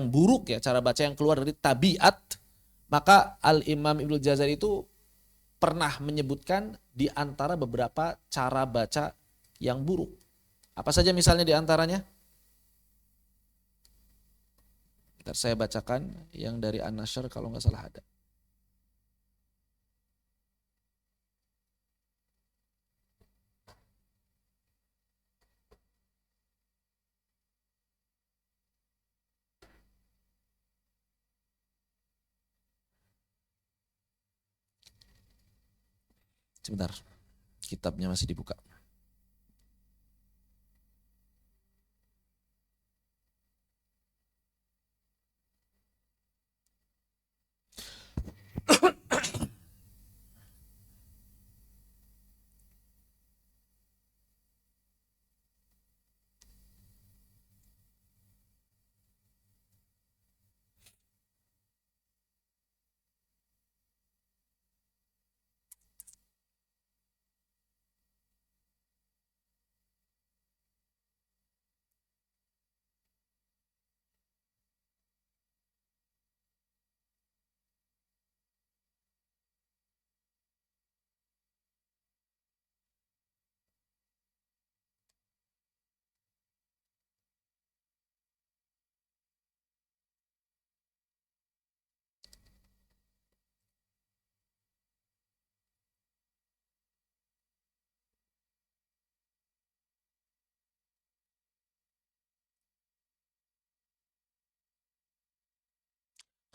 buruk ya, cara baca yang keluar dari tabiat. Maka Al-Imam Ibnu Jazari itu pernah menyebutkan di antara beberapa cara baca yang buruk. Apa saja misalnya di antaranya? Ntar saya bacakan yang dari An-Nashr kalau nggak salah ada. Sebentar, kitabnya masih dibuka.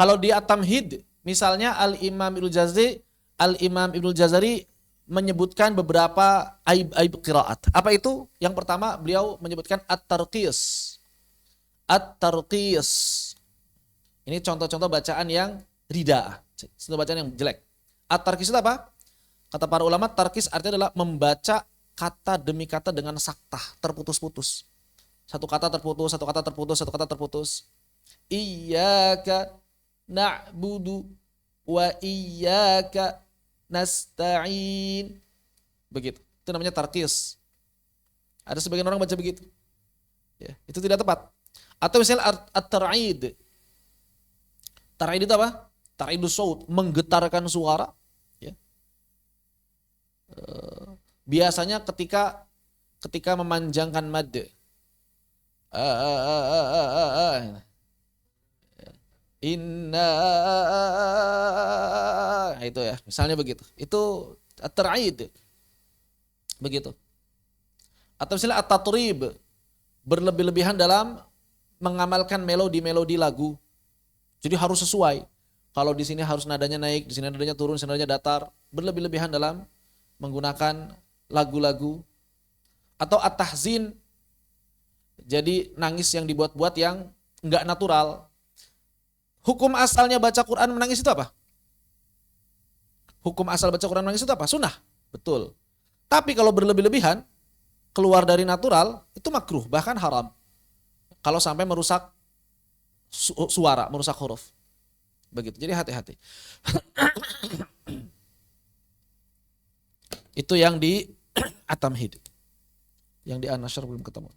Kalau di At-Tamhid, misalnya Al-Imam Ibnul Jazari menyebutkan beberapa aib-aib qiraat. Apa itu? Yang pertama, beliau menyebutkan at-tarqis. At-tarqis. Ini contoh-contoh bacaan yang rida, contoh bacaan yang jelek. At-tarqis itu apa? Kata para ulama, tarqis artinya adalah membaca kata demi kata dengan saktah, terputus-putus. Satu kata terputus, satu kata terputus, satu kata terputus. Iyyaka na'budu wa iyyaka nasta'in. Begitu. Itu namanya tarqis. Ada sebagian orang baca begitu. Ya, itu tidak tepat. Atau misalnya at-tar'id. Tar'id itu apa? Tar'idus saut, menggetarkan suara. Ya. Biasanya ketika memanjangkan mad. Inna, itu ya, misalnya begitu. Itu at-tar'id. Begitu. Atau misalnya at-tatrib, berlebih-lebihan dalam mengamalkan melodi-melodi lagu. Jadi harus sesuai. Kalau di sini harus nadanya naik, di sini nadanya turun, di sini nadanya datar, berlebih-lebihan dalam menggunakan lagu-lagu. Atau at-tahzin, jadi nangis yang dibuat-buat yang enggak natural. Hukum asalnya baca Quran menangis itu apa? Hukum asal baca Quran menangis itu apa? Sunnah. Betul. Tapi kalau berlebih-lebihan, keluar dari natural, itu makruh, bahkan haram. Kalau sampai merusak suara, merusak huruf. Begitu. Jadi hati-hati. Itu yang di At-Tamhid. Yang di An-Nashr belum ketemu.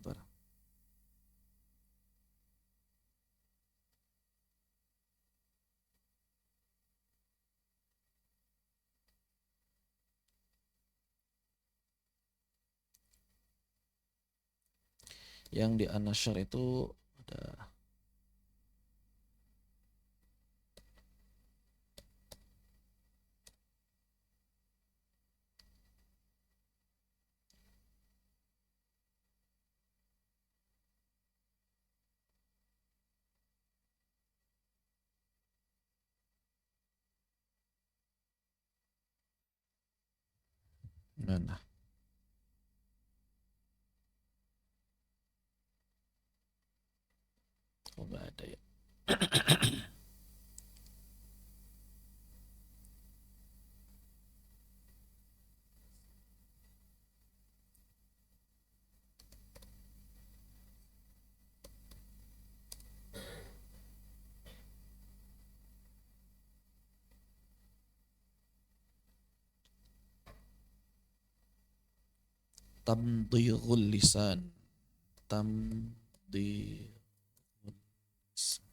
Yang di An-Nashr itu ada mana? Oh, enggak ada ya. Tamdhighul lisan. Tamdhighul lisan.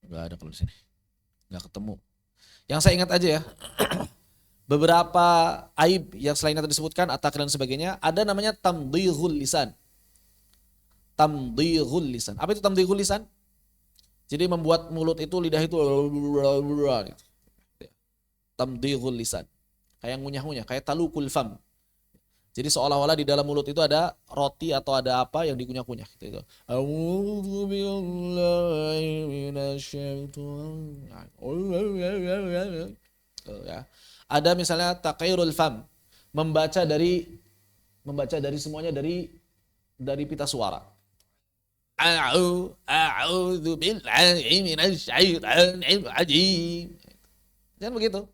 Enggak ada kalau di sini. Enggak ketemu. Yang saya ingat aja ya. Beberapa aib yang selain itu disebutkan, at-takril dan sebagainya, ada namanya tamdhighul lisan. Tamdhighul lisan. Apa itu tamdhighul lisan? Jadi membuat mulut itu, lidah itu tamdhighul lisan. Kayak ngunyah-ngunyah, kayak talukul fam. Jadi seolah-olah di dalam mulut itu ada roti atau ada apa yang dikunyah-kunyah gitu. A'udzu billahi minasyaitonir. Ya. Ada misalnya taqairul fam, membaca dari semuanya dari pita suara. A'udzu billahi minasyaitonir rajim. Dan begitu.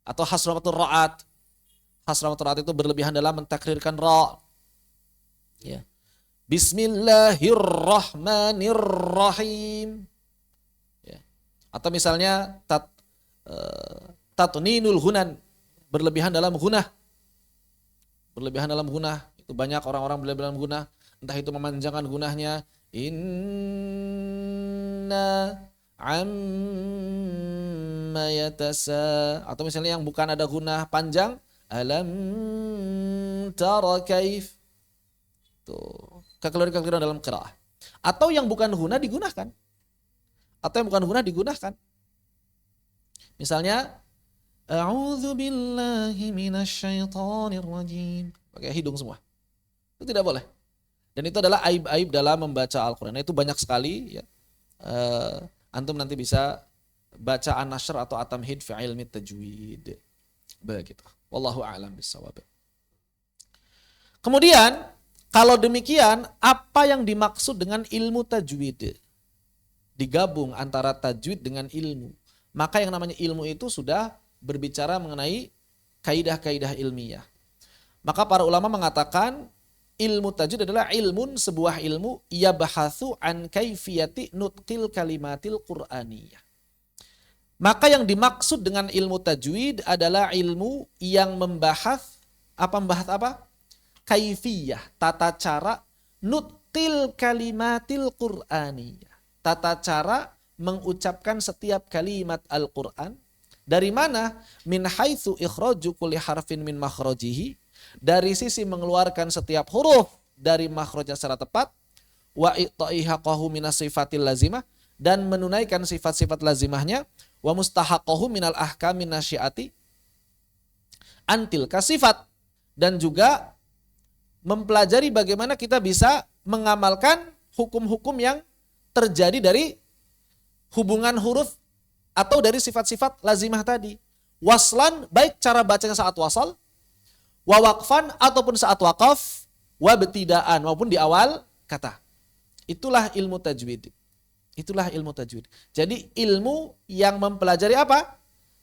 Atau hasramatur ra'at. Hasramatur ra'at itu berlebihan dalam mentakrirkan ra. Ya. Bismillahirrahmanirrahim. Ya. Atau misalnya tatninul hunan, berlebihan dalam gunah. Berlebihan dalam gunah. Itu banyak orang-orang berlebihan dalam gunah. Entah itu memanjangkan gunahnya. Inna amma yatasa. Atau misalnya yang bukan ada gunah panjang. Alam tara kaif. Tuh. Kekeliruan dalam qiraah. Atau yang bukan gunah digunakan. atau yang bukan gunah digunakan. Misalnya a'udzu billahi minasyaitonir rajim. Pakai hidung semua. Itu tidak boleh. Dan itu adalah aib-aib dalam membaca Al-Qur'an. Nah, itu banyak sekali ya. Antum nanti bisa baca An-Nashr atau At-Tamhid fi Ilmi Tajwid. Begitu. Wallahu a'lam bissawab. Kemudian, kalau demikian, apa yang dimaksud dengan ilmu tajwid? Digabung antara tajwid dengan ilmu. Maka yang namanya ilmu itu sudah berbicara mengenai kaidah-kaidah ilmiah. Maka para ulama mengatakan ilmu tajwid adalah sebuah ilmu yabahatsu an kaifiyati nutqil kalimatil qur'aniyah. Maka yang dimaksud dengan ilmu tajwid adalah ilmu yang membahas apa? Kaifiyah, tata cara nutqil kalimatil qur'aniyah. Tata cara mengucapkan setiap kalimat Al-Qur'an. Dari mana? Min haitsu ikhraju kulli harfin min makhrajihi. Dari sisi mengeluarkan setiap huruf dari makhrajnya secara tepat. Wa i'ta'i haqqahu minas sifatil lazimah. Dan menunaikan sifat-sifat lazimahnya. Wa mustahaqqahu minal ahkamin nasyiati. Antil kasifat. Dan juga mempelajari bagaimana kita bisa mengamalkan hukum-hukum yang terjadi dari hubungan huruf atau dari sifat-sifat lazimah tadi. Waslan, baik cara bacanya saat wasal, wa waqfan ataupun saat waqaf, wa betidaan maupun di awal kata. Itulah ilmu tajwid. Itulah ilmu tajwid. Jadi ilmu yang mempelajari apa?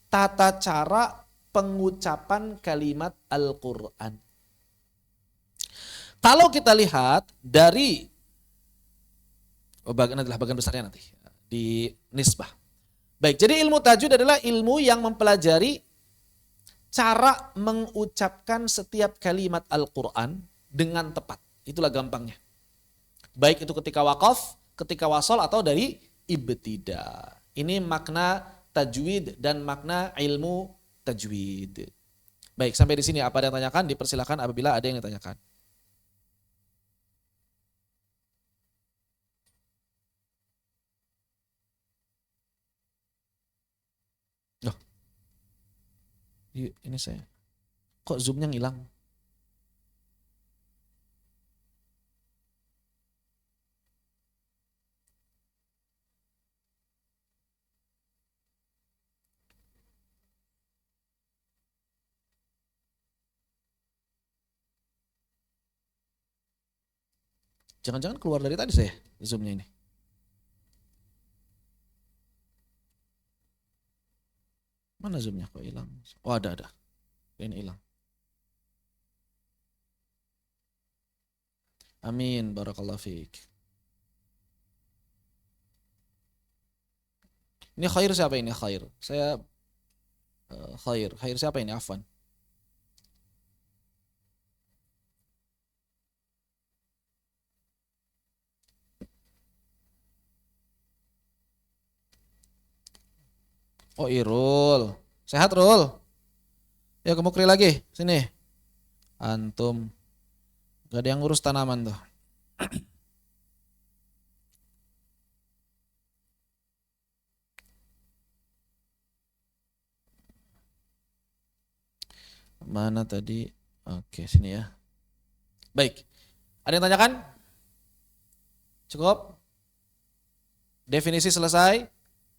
Tata cara pengucapan kalimat Al-Qur'an. Kalau kita lihat dari bagian besarnya nanti di nisbah. Baik, jadi ilmu tajwid adalah ilmu yang mempelajari cara mengucapkan setiap kalimat Al-Qur'an dengan tepat. Itulah gampangnya. Baik itu ketika waqaf, ketika wasal atau dari ibtida. Ini makna tajwid dan makna ilmu tajwid. Baik, sampai di sini apa yang ditanyakan? Dipersilakan apabila ada yang ditanyakan. Loh. Ini saya. Kok zoomnya ngilang? Jangan-jangan keluar dari tadi saya zoomnya ini. Mana zoomnya kok hilang? Oh ada. Ini hilang. Amin, barakallahu fiik. Ini khair siapa ini khair? Saya khair. Khair siapa ini? Afwan. Oh Irul. Sehat Rul? Ya kemukri lagi. Sini. Antum. Gak ada yang ngurus tanaman tuh. Mana tadi? Oke sini ya. Baik. Ada yang tanyakan? Cukup? Definisi selesai?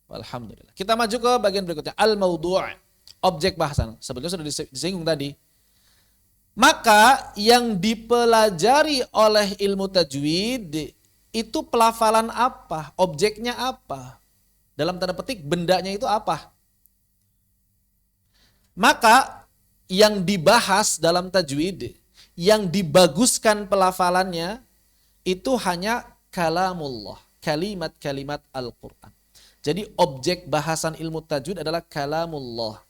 Alhamdulillah. Kita maju ke bagian berikutnya. Al-mawdu'. Objek bahasan. Sebetulnya sudah disinggung tadi. Maka yang dipelajari oleh ilmu tajwid itu pelafalan apa? Objeknya apa? Dalam tanda petik bendanya itu apa? Maka yang dibahas dalam tajwid, yang dibaguskan pelafalannya itu hanya kalamullah, kalimat-kalimat Al-Qur'an. Jadi objek bahasan ilmu tajwid adalah kalamullah.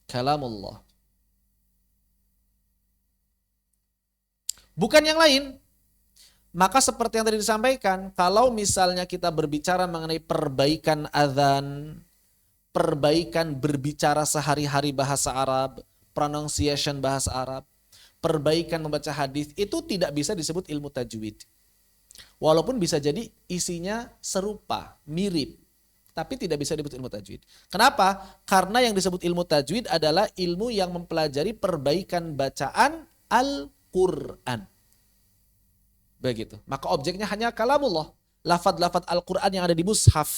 Kalamullah. Bukan yang lain. Maka seperti yang tadi disampaikan, kalau misalnya kita berbicara mengenai perbaikan azan, perbaikan berbicara sehari-hari bahasa Arab, pronunciation bahasa Arab, perbaikan membaca hadis, itu tidak bisa disebut ilmu tajwid. Walaupun bisa jadi isinya serupa, mirip, tapi tidak bisa disebut ilmu tajwid. Kenapa? Karena yang disebut ilmu tajwid adalah ilmu yang mempelajari perbaikan bacaan Al-Quran. Begitu. Maka objeknya hanya kalamullah. Lafaz-lafaz Al-Quran yang ada di mushaf.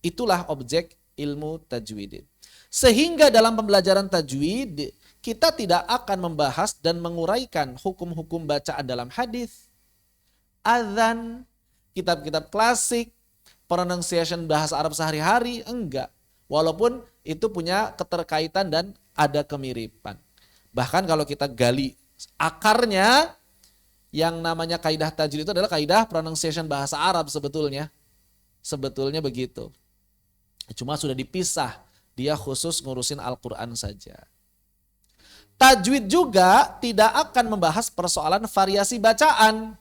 Itulah objek ilmu tajwid. Sehingga dalam pembelajaran tajwid, kita tidak akan membahas dan menguraikan hukum-hukum bacaan dalam hadis, azan, kitab-kitab klasik, pronunciation bahasa Arab sehari-hari, enggak. Walaupun itu punya keterkaitan dan ada kemiripan. Bahkan kalau kita gali akarnya, yang namanya kaidah tajwid itu adalah kaidah pronunciation bahasa Arab sebetulnya. Sebetulnya begitu. Cuma sudah dipisah, dia khusus ngurusin Al-Quran saja. Tajwid juga tidak akan membahas persoalan variasi bacaan.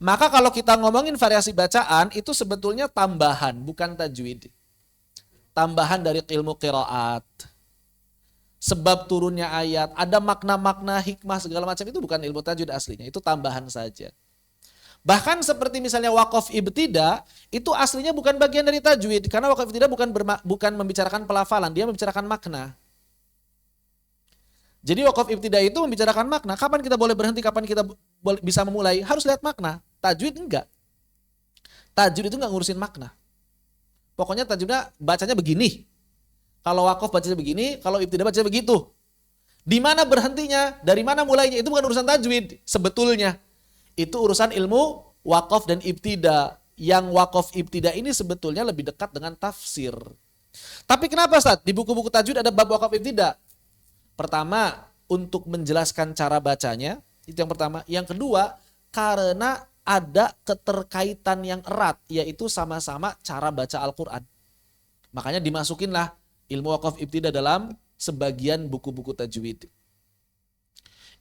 Maka kalau kita ngomongin variasi bacaan, itu sebetulnya tambahan, bukan tajwid. Tambahan dari ilmu qiraat. Sebab turunnya ayat, ada makna-makna hikmah segala macam, itu bukan ilmu tajwid aslinya, itu tambahan saja. Bahkan seperti misalnya waqaf ibtida, itu aslinya bukan bagian dari tajwid. Karena waqaf ibtida bukan membicarakan pelafalan, dia membicarakan makna. Jadi waqaf ibtida itu membicarakan makna. Kapan kita boleh berhenti, kapan kita bisa memulai, harus lihat makna. Tajwid enggak. Tajwid itu enggak ngurusin makna. Pokoknya tajwidnya bacanya begini. Kalau waqaf bacanya begini, kalau ibtida bacanya begitu. Di mana berhentinya, dari mana mulainya, itu bukan urusan tajwid sebetulnya. Itu urusan ilmu waqaf dan ibtida. Yang waqaf ibtida ini sebetulnya lebih dekat dengan tafsir. Tapi kenapa Ustaz? Di buku-buku tajwid ada bab waqaf ibtida. Pertama, untuk menjelaskan cara bacanya, itu yang pertama. Yang kedua, karena ada keterkaitan yang erat, yaitu sama-sama cara baca Al-Quran. Makanya dimasukinlah ilmu waqaf ibtida dalam sebagian buku-buku tajwid.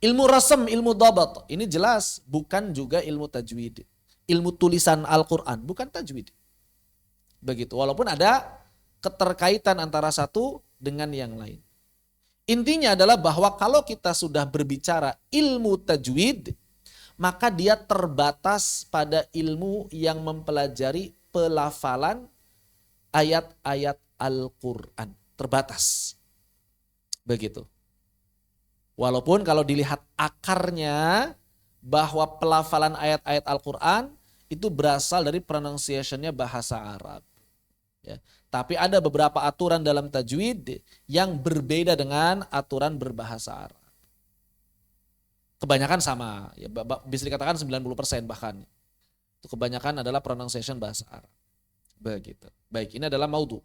Ilmu rasam, ilmu dhabat, ini jelas bukan juga ilmu tajwid. Ilmu tulisan Al-Quran, bukan tajwid. Begitu, walaupun ada keterkaitan antara satu dengan yang lain. Intinya adalah bahwa kalau kita sudah berbicara ilmu tajwid, maka dia terbatas pada ilmu yang mempelajari pelafalan ayat-ayat Al-Quran. Terbatas. Begitu. Walaupun kalau dilihat akarnya, bahwa pelafalan ayat-ayat Al-Quran itu berasal dari pronunciation-nya bahasa Arab. Ya. Tapi ada beberapa aturan dalam tajwid yang berbeda dengan aturan berbahasa Arab. Kebanyakan sama, ya, bisa dikatakan 90% bahkan. Itu kebanyakan adalah pronunciation bahasa Arab. Begitu. Baik, ini adalah maudhu.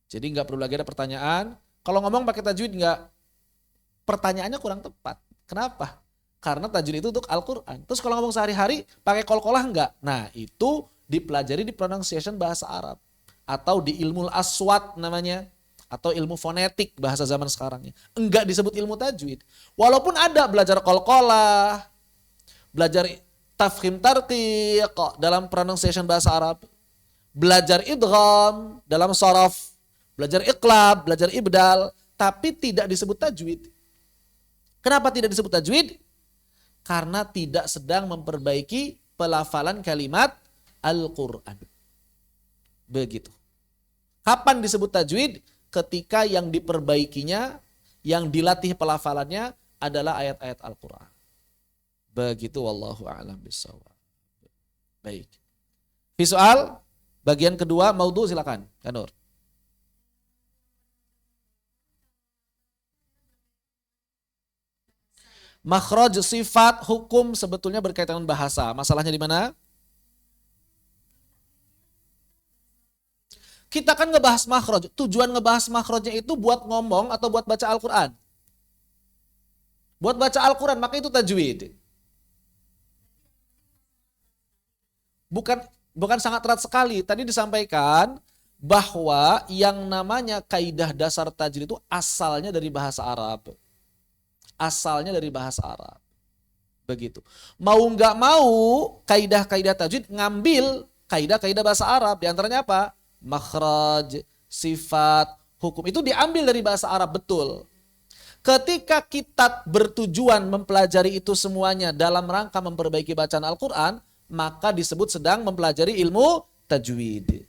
Jadi nggak perlu lagi ada pertanyaan. Kalau ngomong pakai tajwid nggak, pertanyaannya kurang tepat. Kenapa? Karena tajwid itu untuk Al-Quran. Terus kalau ngomong sehari-hari pakai qalqalah nggak? Nah itu dipelajari di pronunciation bahasa Arab. Atau di ilmu aswat namanya. Atau ilmu fonetik bahasa zaman sekarang. Enggak disebut ilmu tajwid. Walaupun ada belajar qalqalah, belajar tafkhim tarqiq dalam pronunciation bahasa Arab, belajar idgham dalam sharaf, belajar iqlab, belajar ibdal, tapi tidak disebut tajwid. Kenapa tidak disebut tajwid? Karena tidak sedang memperbaiki pelafalan kalimat Al-Quran. Begitu. Kapan disebut tajwid? Ketika yang diperbaikinya, yang dilatih pelafalannya adalah ayat-ayat Al-Quran. Begitu, wallahu a'lam bishawab. Baik. Visual, bagian kedua, maudhu silakan, Kanur. Makhraj, sifat, hukum sebetulnya berkaitan dengan bahasa. Masalahnya di mana? Kita kan ngebahas makhraj. Tujuan ngebahas makhrajnya itu buat ngomong atau buat baca Al-Quran? Buat baca Al-Quran, maka itu tajwid. Bukan sangat erat sekali. Tadi disampaikan bahwa yang namanya kaidah dasar tajwid itu asalnya dari bahasa Arab. Asalnya dari bahasa Arab. Begitu. Mau nggak mau, kaidah-kaidah tajwid ngambil kaidah-kaidah bahasa Arab. Di antaranya apa? Makhraj, sifat, hukum. Itu diambil dari bahasa Arab, betul. Ketika kita bertujuan mempelajari itu semuanya dalam rangka memperbaiki bacaan Al-Quran, maka disebut sedang mempelajari ilmu tajwid.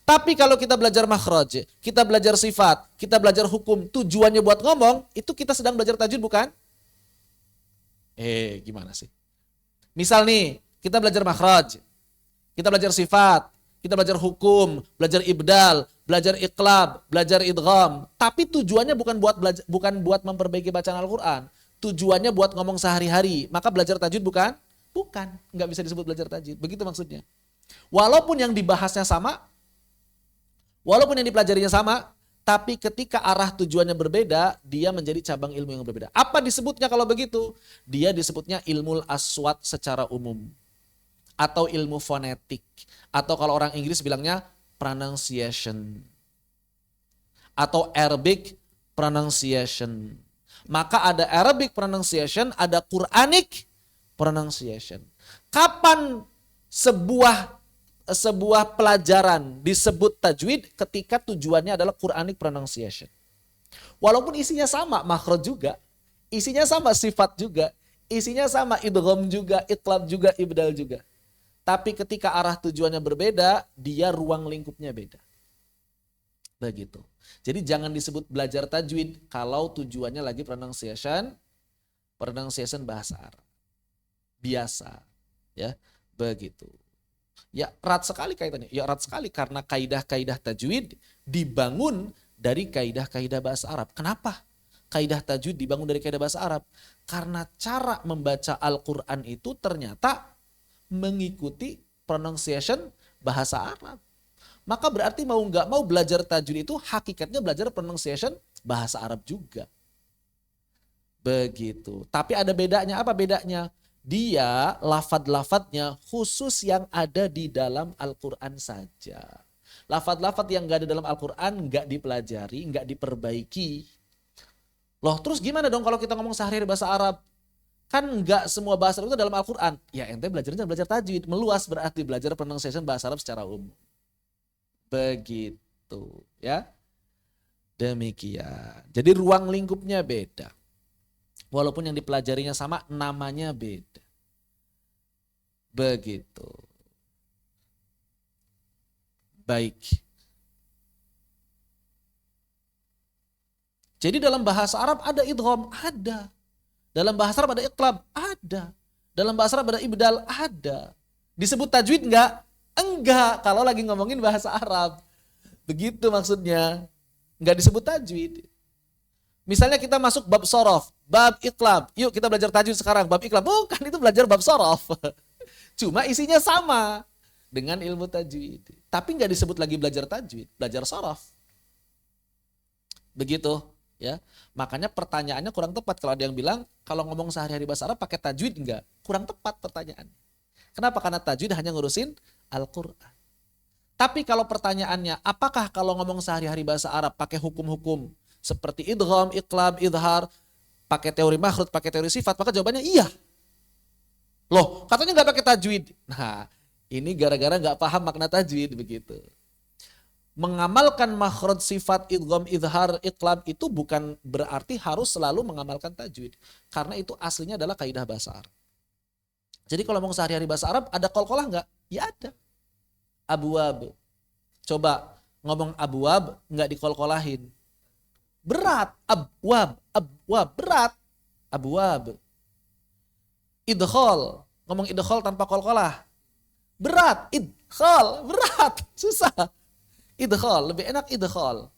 Tapi kalau kita belajar makhraj, kita belajar sifat, kita belajar hukum, tujuannya buat ngomong, itu kita sedang belajar tajwid bukan? Gimana sih? Misal nih, kita belajar makhraj, kita belajar sifat, kita belajar hukum, belajar ibdal, belajar iqlab, belajar idgham. Tapi tujuannya bukan buat memperbaiki bacaan Al-Quran. Tujuannya buat ngomong sehari-hari. Maka belajar tajwid bukan? Bukan. Nggak bisa disebut belajar tajwid. Begitu maksudnya. Walaupun yang dibahasnya sama, walaupun yang dipelajarinya sama, tapi ketika arah tujuannya berbeda, dia menjadi cabang ilmu yang berbeda. Apa disebutnya kalau begitu? Dia disebutnya ilmu aswat secara umum. Atau ilmu fonetik. Atau kalau orang Inggris bilangnya pronunciation. Atau Arabic pronunciation. Maka ada Arabic pronunciation, ada Quranic pronunciation. Kapan sebuah pelajaran disebut tajwid? Ketika tujuannya adalah Quranic pronunciation. Walaupun isinya sama, makhraj juga, isinya sama, sifat juga, isinya sama, idgham juga, iqlab juga, ibdal juga. Tapi ketika arah tujuannya berbeda, dia ruang lingkupnya beda. Begitu. Jadi jangan disebut belajar tajwid kalau tujuannya lagi pronunciation bahasa Arab. Biasa, ya, begitu. Ya, erat sekali kaitannya. Ya, erat sekali karena kaidah-kaidah tajwid dibangun dari kaidah-kaidah bahasa Arab. Kenapa? Kaidah tajwid dibangun dari kaidah bahasa Arab. Karena cara membaca Al-Quran itu ternyata mengikuti pronunciation bahasa Arab. Maka berarti mau nggak mau belajar tajwid itu hakikatnya belajar pronunciation bahasa Arab juga. Begitu. Tapi ada bedanya. Apa bedanya? Dia lafad-lafadnya khusus yang ada di dalam Al-Quran saja. Lafad-lafad yang nggak ada dalam Al-Quran nggak dipelajari, nggak diperbaiki. Loh terus gimana dong kalau kita ngomong sehari-hari bahasa Arab? Kan nggak semua bahasa Arab itu dalam Al-Quran. Ya ente belajarnya belajar tajwid. Meluas berarti belajar pronunciation bahasa Arab secara umum. Begitu ya. Demikian. Jadi ruang lingkupnya beda. Walaupun yang dipelajarinya sama, namanya beda. Begitu. Baik. Jadi dalam bahasa Arab ada idgham, ada. Dalam bahasa Arab ada iqlab, ada. Dalam bahasa Arab ada ibdal, ada. Disebut tajwid enggak? Enggak, kalau lagi ngomongin bahasa Arab. Begitu maksudnya. Enggak disebut tajwid. Misalnya kita masuk bab sorof, bab iqlab. Yuk kita belajar tajwid sekarang, bab iqlab. Bukan, itu belajar bab sorof. Cuma isinya sama dengan ilmu tajwid. Tapi enggak disebut lagi belajar tajwid, belajar sorof. Begitu. Ya, makanya pertanyaannya kurang tepat kalau ada yang bilang kalau ngomong sehari-hari bahasa Arab pakai tajwid enggak? Kurang tepat pertanyaannya. Kenapa? Karena tajwid hanya ngurusin Al-Quran. Tapi kalau pertanyaannya apakah kalau ngomong sehari-hari bahasa Arab pakai hukum-hukum seperti idgham, iqlab, idhar, pakai teori makhraj, pakai teori sifat, maka jawabannya iya. Loh, katanya enggak pakai tajwid. Nah, ini gara-gara enggak paham makna tajwid begitu. Mengamalkan makhraj, sifat, idgham, idhar, iqlab itu bukan berarti harus selalu mengamalkan tajwid. Karena itu aslinya adalah kaidah bahasa Arab. Jadi kalau ngomong sehari-hari bahasa Arab ada qalqalah enggak? Ya ada. Abwab. Coba ngomong abwab enggak dikolkolahin. Berat. Abwab, berat. Abwab. Idkhal. Ngomong idkhal tanpa qalqalah. Berat. Idkhal, berat. Susah. Idkhal, lebih enak idkhal.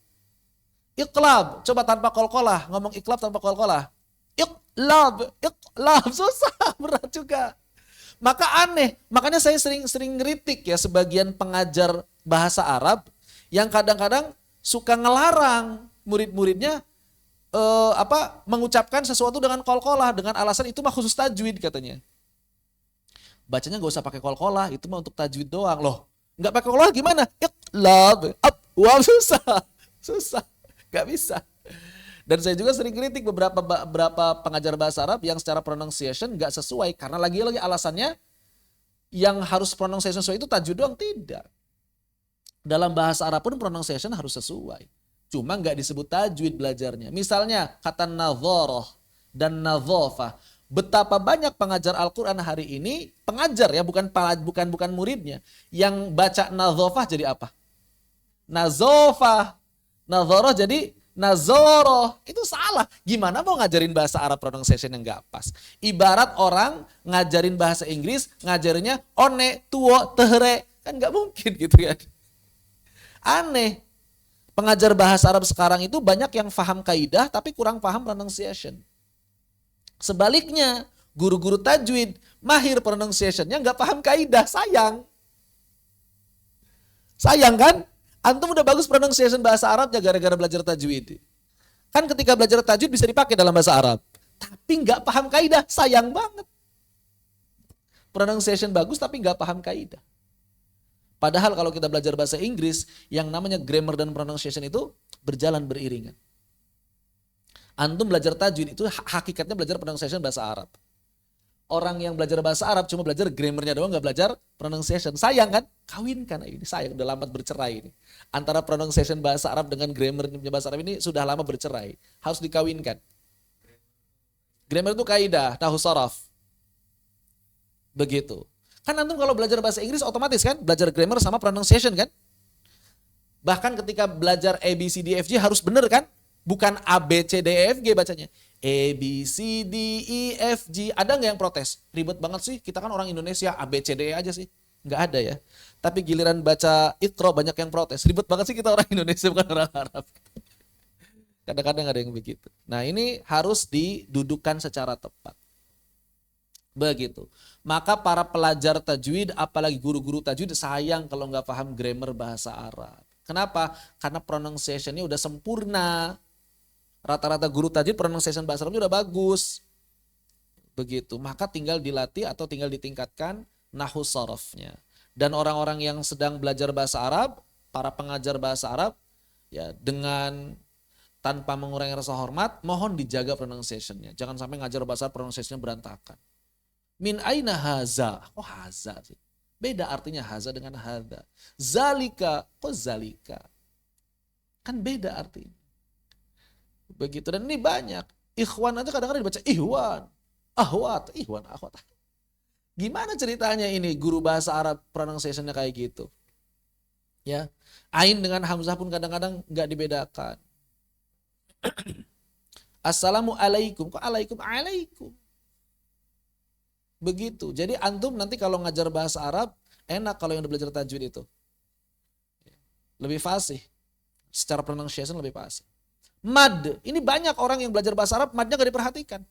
Iqlab, coba tanpa qalqalah, ngomong iqlab tanpa qalqalah. Iqlab, susah, berat juga. Maka aneh, makanya saya sering ngeritik ya sebagian pengajar bahasa Arab yang kadang-kadang suka ngelarang murid-muridnya mengucapkan sesuatu dengan qalqalah dengan alasan itu mah khusus tajwid katanya. Bacanya gak usah pakai qalqalah, itu mah untuk tajwid doang loh. Nggak pakai qalqalah gimana? Iqlab, wow susah, nggak bisa. Dan saya juga sering kritik beberapa pengajar bahasa Arab yang secara pronunciation nggak sesuai karena lagi-lagi alasannya yang harus pronunciation sesuai itu tajwid doang, tidak. Dalam bahasa Arab pun pronunciation harus sesuai. Cuma nggak disebut tajwid belajarnya. Misalnya kata nadharah dan nadhafah Betapa banyak pengajar Al-Quran hari ini, pengajar ya, bukan muridnya, yang baca nazofah jadi apa? Nazofah. Nazoroh jadi nazoroh. Itu salah. Gimana mau ngajarin bahasa Arab pronunciation yang gak pas? Ibarat orang ngajarin bahasa Inggris, ngajarinnya one, tuo, tehre. Kan gak mungkin gitu kan. Aneh. Pengajar bahasa Arab sekarang itu banyak yang paham kaidah tapi kurang paham pronunciation. Sebaliknya, guru-guru tajwid mahir pronunciation-nya nggak paham kaidah, sayang. Sayang kan? Antum udah bagus pronunciation bahasa Arabnya gara-gara belajar tajwid. Kan ketika belajar tajwid bisa dipakai dalam bahasa Arab. Tapi nggak paham kaidah, sayang banget. Pronunciation bagus tapi nggak paham kaidah. Padahal kalau kita belajar bahasa Inggris, yang namanya grammar dan pronunciation itu berjalan beriringan. Antum belajar tajwid itu hakikatnya belajar pronunciation bahasa Arab. Orang yang belajar bahasa Arab cuma belajar grammarnya doang, nggak belajar pronunciation. Sayang kan? Kawinkan ini, sayang udah lama bercerai ini. Antara pronunciation bahasa Arab dengan grammarnya bahasa Arab ini sudah lama bercerai. Harus dikawinkan. Grammar itu kaidah, nahu sharaf. Begitu. Kan antum kalau belajar bahasa Inggris otomatis kan belajar grammar sama pronunciation kan? Bahkan ketika belajar A, B, C, D, F, G harus bener kan? Bukan A, B, C, D, E, F, G bacanya. A, B, C, D, E, F, G. Ada nggak yang protes? Ribet banget sih, kita kan orang Indonesia, A, B, C, D, E aja sih. Nggak ada ya. Tapi giliran baca Iqra banyak yang protes. Ribet banget sih kita orang Indonesia, bukan orang Arab. Kadang-kadang ada yang begitu. Nah ini harus didudukkan secara tepat. Begitu. Maka para pelajar tajwid, apalagi guru-guru tajwid, sayang kalau nggak paham grammar bahasa Arab. Kenapa? Karena pronunciation-nya udah sempurna. Rata-rata guru tajwid pronunciation bahasa Arabnya udah bagus. Begitu. Maka tinggal dilatih atau tinggal ditingkatkan nahwu sharafnya. Dan orang-orang yang sedang belajar bahasa Arab, para pengajar bahasa Arab, ya dengan tanpa mengurangi rasa hormat, mohon dijaga pronunciation-nya. Jangan sampai ngajar bahasa Arab pronunciation-nya berantakan. Min aina haza? Oh haza sih. Beda artinya haza dengan hadza. Zalika, kok zalika? Kan beda artinya. Begitu, dan ini banyak. Ikhwan aja kadang-kadang dibaca ihwan, ahwat, ihwan, ahwat. Gimana ceritanya ini guru bahasa Arab pronunciation-nya kayak gitu? Ya, ain dengan hamzah pun kadang-kadang nggak dibedakan. Assalamualaikum, kok alaikum, alaikum. Begitu. Jadi antum nanti kalau ngajar bahasa Arab enak kalau yang udah belajar tajwid itu. Lebih fasih. Secara pronunciation lebih fasih. Mad, ini banyak orang yang belajar bahasa Arab madnya gak diperhatikan.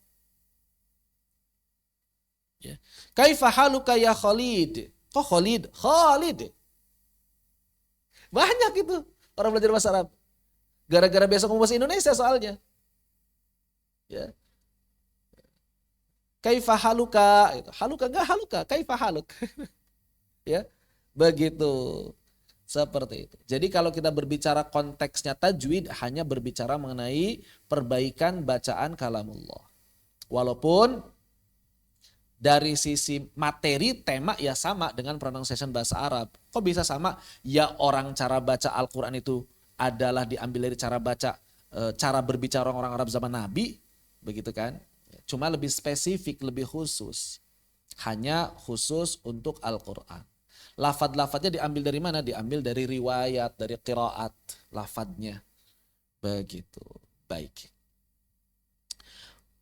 Ya. Kaifa haluka ya Khalid? Kok Khalid? Khalid. Banyak itu orang belajar bahasa Arab. Gara-gara biasa ngomong bahasa Indonesia soalnya. Ya. Kaifa haluka? Haluka enggak haluka, kaifa haluk. Ya. Begitu. Seperti itu. Jadi kalau kita berbicara konteksnya tajwid hanya berbicara mengenai perbaikan bacaan kalamullah. Walaupun dari sisi materi tema ya sama dengan pronunciation bahasa Arab. Kok bisa sama? Ya orang cara baca Al-Quran itu adalah diambil dari cara baca, cara berbicara orang Arab zaman Nabi. Begitu kan? Cuma lebih spesifik, lebih khusus. Hanya khusus untuk Al-Quran. Lafad-lafadnya diambil dari mana? Diambil dari riwayat, dari qiraat lafadnya. Begitu. Baik.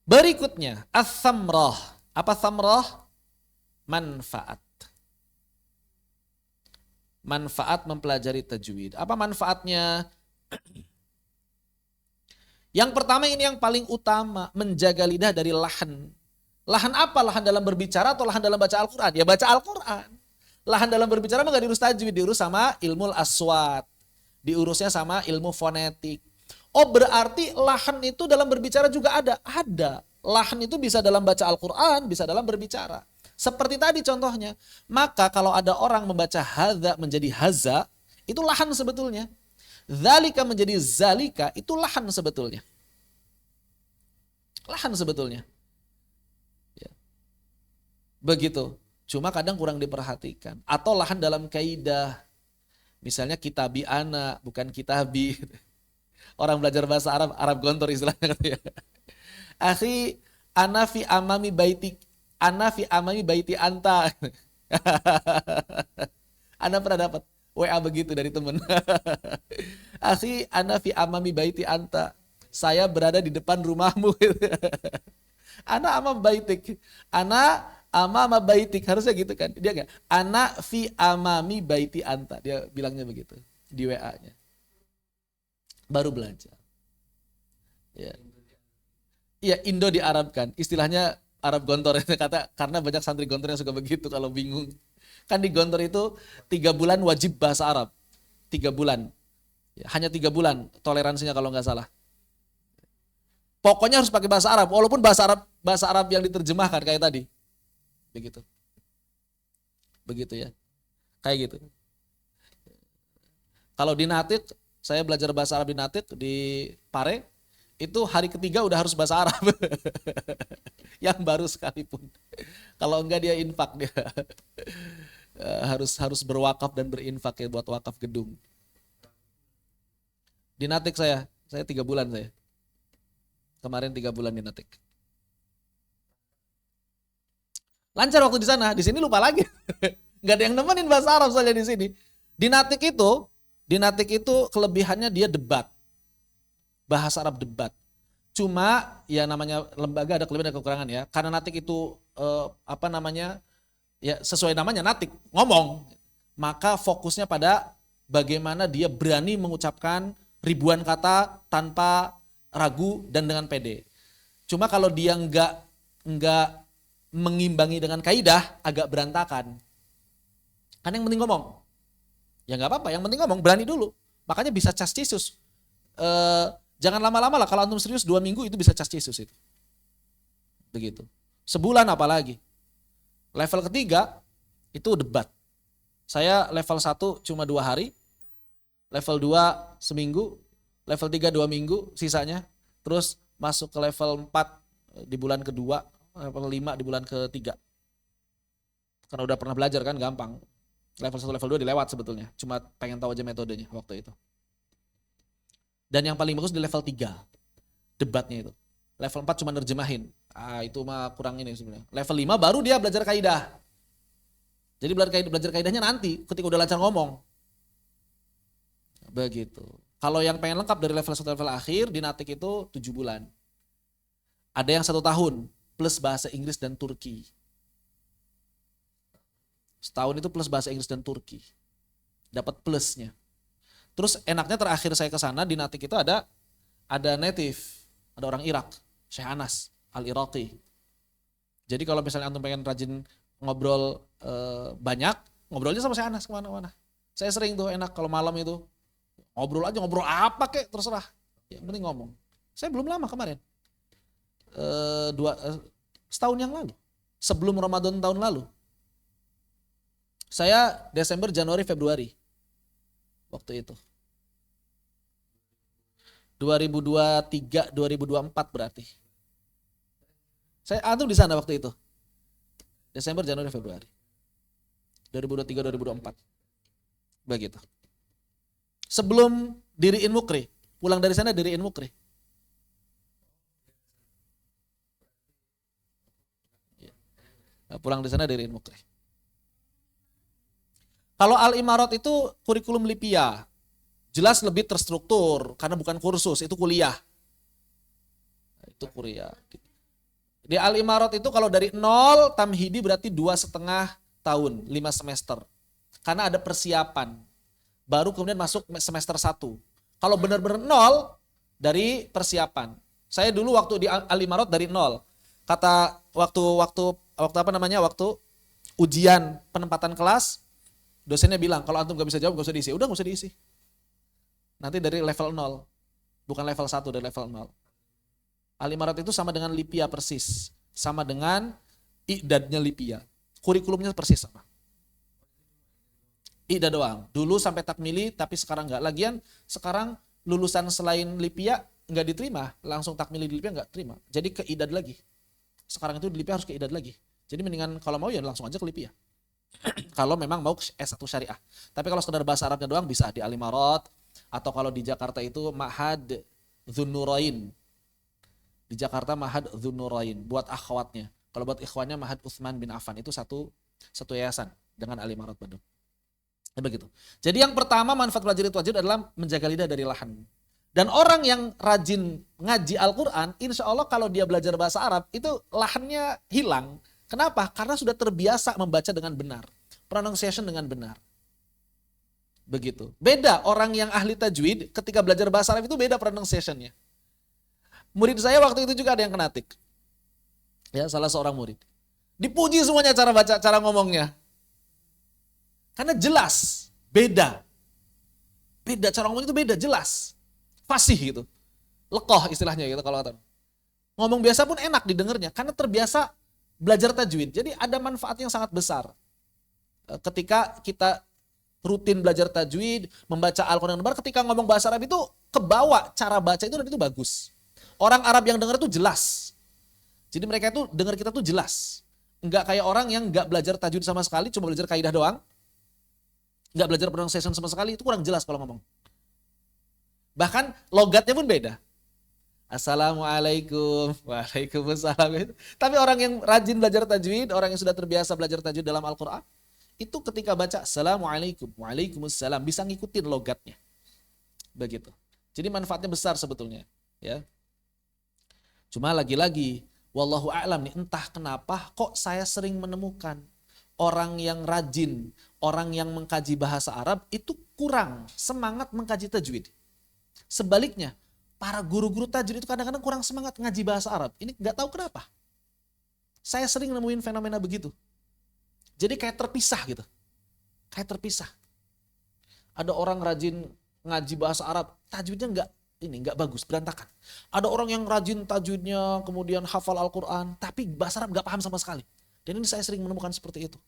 Berikutnya, as-samrah. Apa samrah? Manfaat. Manfaat mempelajari tajwid. Apa manfaatnya? Yang pertama ini yang paling utama, menjaga lidah dari lahan. Lahan apa? Lahan dalam berbicara atau lahan dalam baca Al-Quran? Ya baca Al-Quran. Lahan dalam berbicara mah gak diurus tajwid, diurus sama ilmu aswat. Diurusnya sama ilmu fonetik. Oh berarti lahan itu dalam berbicara juga ada? Ada. Lahan itu bisa dalam baca Al-Quran, bisa dalam berbicara. Seperti tadi contohnya. Maka kalau ada orang membaca hadza menjadi haza, itu lahan sebetulnya. Zalika menjadi zalika, itu lahan sebetulnya. Lahan sebetulnya. Ya. Begitu. Cuma kadang kurang diperhatikan. Atau lahan dalam kaidah. Misalnya kitabi ana, bukan kitabi. Orang belajar bahasa Arab, Arab gontor istilahnya. Akhi, Ana fi amami baiti, ana fi amami baiti anta. Ana pernah dapat WA begitu dari teman. Akhi, ana fi amami baiti anta. Saya berada di depan rumahmu. Ana amam baitik. Ana amama baitik. Harusnya gitu kan. Dia enggak. Ana fi amami baiti anta. Dia bilangnya begitu di WA-nya. Baru belajar. Ya. Iya, Indo diarabkan. Istilahnya Arab gontor kata, karena banyak santri gontor yang suka begitu kalau bingung. Kan di gontor itu 3 bulan wajib bahasa Arab. 3 bulan. Ya, hanya 3 bulan toleransinya kalau nggak salah. Pokoknya harus pakai bahasa Arab, walaupun bahasa Arab yang diterjemahkan kayak tadi. Begitu. Begitu ya. Kayak gitu. Kalau di Natik, saya belajar bahasa Arab di Natik di Pare, itu hari ketiga udah harus bahasa Arab. Yang baru sekalipun. Kalau enggak dia infak dia. Harus berwakaf dan berinfak ya buat wakaf gedung. Di Natik saya 3 bulan saya. Kemarin 3 bulan di Natik. Lancar waktu di sana, di sini lupa lagi. Enggak ada yang nemenin bahasa Arab saja di sini. Di Natik itu kelebihannya dia debat. Bahasa Arab debat. Cuma ya namanya lembaga ada kelebihan dan kekurangan ya. Karena Natik itu ya sesuai namanya Natik, ngomong. Maka fokusnya pada bagaimana dia berani mengucapkan ribuan kata tanpa ragu dan dengan pede. Cuma kalau dia enggak mengimbangi dengan kaidah agak berantakan. Kan yang penting ngomong. Ya enggak apa-apa, yang penting ngomong, berani dulu. Makanya bisa cas cisus. Jangan lama-lama lah, kalau antum serius 2 minggu itu bisa cas cisus itu. Begitu. Sebulan apalagi. Level ketiga itu debat. Saya level 1 cuma 2 hari. Level 2 seminggu. Level 3 2 minggu sisanya. Terus masuk ke level 4 di bulan kedua. Level 5 di bulan ketiga. Karena udah pernah belajar kan gampang. Level 1 level 2 dilewat sebetulnya. Cuma pengen tahu aja metodenya waktu itu. Dan yang paling bagus di level 3. Debatnya itu. Level 4 cuma nerjemahin. Itu mah kurang ini sebenarnya. Level 5 baru dia belajar kaidah. Jadi belajar kaidahnya nanti ketika udah lancar ngomong. Begitu. Kalau yang pengen lengkap dari level 1 level akhir di Natik itu 7 bulan. Ada yang 1 tahun plus bahasa Inggris dan Turki. Setahun itu plus bahasa Inggris dan Turki. Dapat plusnya. Terus enaknya terakhir saya ke sana di Natik itu ada native, ada orang Irak, Syekh Anas Al-Iraqi. Jadi kalau misalnya antum pengen rajin ngobrol banyak, ngobrolnya sama Syekh Anas kemana-mana. Saya sering tuh enak kalau malam itu ngobrol aja, ngobrol apa kek terserah. Yang penting ngomong. Saya belum lama kemarin, setahun yang lalu, sebelum Ramadan tahun lalu. Saya Desember, Januari, Februari waktu itu. 2023, 2024 berarti. Saya antum di sana waktu itu. Desember, Januari, Februari. 2023, 2024. Begitu. Sebelum diriin Mukri, pulang dari sana diriin Mukri. Pulang dari sana diriin Mukri. Kalau Al-Imarat itu kurikulum Lipia. Jelas lebih terstruktur karena bukan kursus, itu kuliah. Itu kuliah. Di Al-Imarat itu kalau dari 0 tamhidi berarti 2,5 tahun, 5 semester. Karena ada persiapan. Baru kemudian masuk semester 1. Kalau benar-benar 0 dari persiapan. Saya dulu waktu di Al-Imarat dari 0. Kata waktu ujian penempatan kelas, dosennya bilang kalau antum gak bisa jawab gak usah diisi. Udah gak usah diisi. Nanti dari level 0. Bukan level 1, dari level 0. Al-Imarat itu sama dengan Lipia persis. Sama dengan I'dadnya Lipia. Kurikulumnya persis sama. I'dad doang. Dulu sampai takmili tapi sekarang enggak. Lagian sekarang lulusan selain Lipia enggak diterima. Langsung takmili di Lipia enggak terima. Jadi ke I'dad lagi. Sekarang itu di Lipia harus ke I'dad lagi. Jadi mendingan kalau mau ya langsung aja ke Lipia. Kalau memang mau S1 syariah. Tapi kalau sekedar bahasa Arabnya doang bisa di Al-Imarat. Atau kalau di Jakarta itu Ma'had Dzunnurain. Di Jakarta Ma'had Dzunurain buat akhwatnya. Kalau buat ikhwannya Ma'had Utsman bin Affan, itu satu yayasan dengan Al Imarat Bandung. Begitu. Jadi yang pertama manfaat belajar tajwid adalah menjaga lidah dari lahan. Dan orang yang rajin ngaji Al-Quran, insya Allah kalau dia belajar bahasa Arab, itu lahannya hilang. Kenapa? Karena sudah terbiasa membaca dengan benar. Pronunciation dengan benar. Begitu. Beda orang yang ahli tajwid, ketika belajar bahasa Arab itu beda pronunciation-nya. Murid saya waktu itu juga ada yang kenatik. Ya, salah seorang murid. Dipuji semuanya cara baca, cara ngomongnya. Karena jelas, beda. Beda, cara ngomong itu beda, jelas. Fasih gitu. Lekoh istilahnya gitu kalau kata. Ngomong biasa pun enak didengarnya karena terbiasa belajar tajwid. Jadi ada manfaat yang sangat besar. Ketika kita rutin belajar tajwid, membaca Al-Quran dengan benar, ketika ngomong bahasa Arab itu kebawa cara baca itu dan itu bagus. Orang Arab yang dengar itu jelas. Jadi mereka itu dengar kita tuh jelas. Enggak kayak orang yang enggak belajar tajwid sama sekali, cuma belajar kaidah doang. Enggak belajar pronunciation sama sekali, itu kurang jelas kalau ngomong. Bahkan logatnya pun beda. Assalamualaikum, waalaikumsalam. Tapi orang yang rajin belajar tajwid, orang yang sudah terbiasa belajar tajwid dalam Al-Quran, itu ketika baca Assalamualaikum, waalaikumsalam, bisa ngikutin logatnya. Begitu. Jadi manfaatnya besar sebetulnya. Ya. Cuma lagi-lagi, wallahu a'lam nih, entah kenapa kok saya sering menemukan orang yang rajin, orang yang mengkaji bahasa Arab itu kurang semangat mengkaji tajwid. Sebaliknya, para guru-guru tajwid itu kadang-kadang kurang semangat ngaji bahasa Arab. Ini nggak tahu kenapa. Saya sering nemuin fenomena begitu. Jadi kayak terpisah gitu. Kayak terpisah. Ada orang rajin ngaji bahasa Arab, tajwidnya nggak bagus, berantakan. Ada orang yang rajin tajwidnya, kemudian hafal Al-Quran, tapi bahasa Arab nggak paham sama sekali. Dan ini saya sering menemukan seperti itu.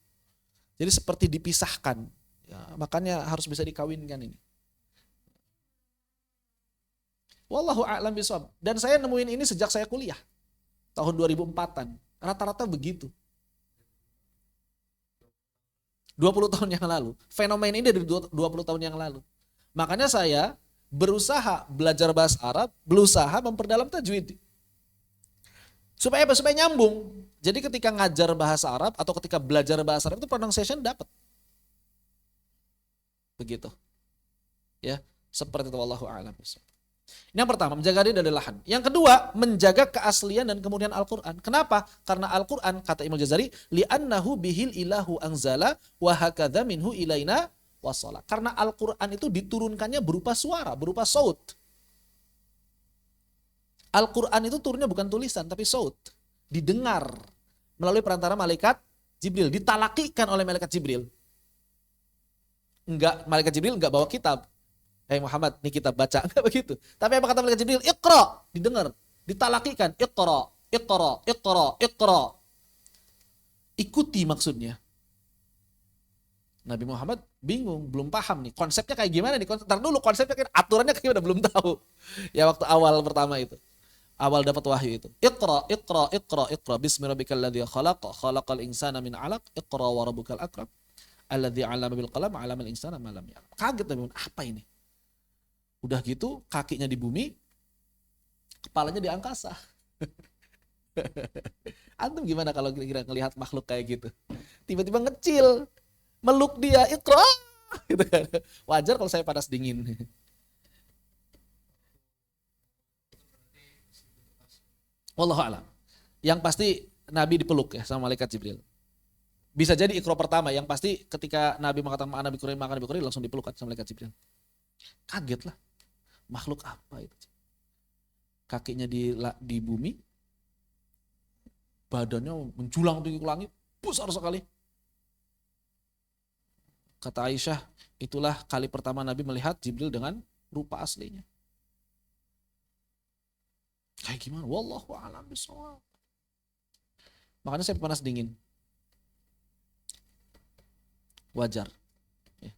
Jadi seperti dipisahkan. Ya, makanya harus bisa dikawinkan ini. Wallahu a'lam bishawab. Dan saya nemuin ini sejak saya kuliah. Tahun 2004-an. Rata-rata begitu. 20 tahun yang lalu. Fenomena ini dari 20 tahun yang lalu. Makanya saya berusaha belajar bahasa Arab, berusaha memperdalam tajwid. Supaya apa? Supaya nyambung. Jadi ketika ngajar bahasa Arab atau ketika belajar bahasa Arab itu pronunciation dapat. Begitu. Ya, seperti itu wallahu a'lam bishawab. Ini yang pertama, menjaga diri dari lahan. Yang kedua, menjaga keaslian dan kemudian Al-Quran. Kenapa? Karena Al-Quran, kata Imam Jazari, li'annahu bihil ilahu anzala wa hakadha minhu ilaina wasala. Karena Al-Quran itu diturunkannya berupa suara, berupa saut. Al-Quran itu turunnya bukan tulisan, tapi saut. Didengar melalui perantara malaikat Jibril. Ditalakikan oleh malaikat Jibril. Malaikat Jibril enggak bawa kitab. Muhammad, nih kita baca, enggak begitu. Tapi apa kata malaikat Jibril? Iqra, didengar, ditalakikan, iqra, iqra, iqra, iqra. Ikuti maksudnya. Nabi Muhammad bingung, belum paham nih. Konsepnya kayak gimana nih? Ntar dulu konsepnya kan aturannya kayak gimana, belum tahu. Ya waktu awal pertama itu. Awal dapat wahyu itu. Iqra, iqra, iqra, iqra. Bismi rabbikal ladzi khalaq, khalaqal insana min 'alaq, iqra wa rabbukal akram. Alladzi 'allama bil qalam, 'allamal insana ma lam ya'lam. Kaget Nabi Muhammad, apa ini? Udah gitu kakinya di bumi, kepalanya di angkasa. Antum gimana kalau kira-kira ngelihat makhluk kayak gitu? Tiba-tiba ngecil, meluk dia, Iqra. Gitu kan. Wajar kalau saya panas dingin. Wallahu a'lam. Yang pasti Nabi dipeluk ya sama malaikat Jibril. Bisa jadi Iqra pertama, yang pasti ketika Nabi mengatakan Nabi Qur'an langsung dipeluk sama malaikat Jibril. Kaget lah. Makhluk apa itu? Kakinya di bumi, badannya menjulang tinggi ke langit, besar sekali. Kata Aisyah, itulah kali pertama Nabi melihat Jibril dengan rupa aslinya. Kayak gimana? Wallahu a'lam bishawab. Makanya saya panas dingin. Wajar. Ya,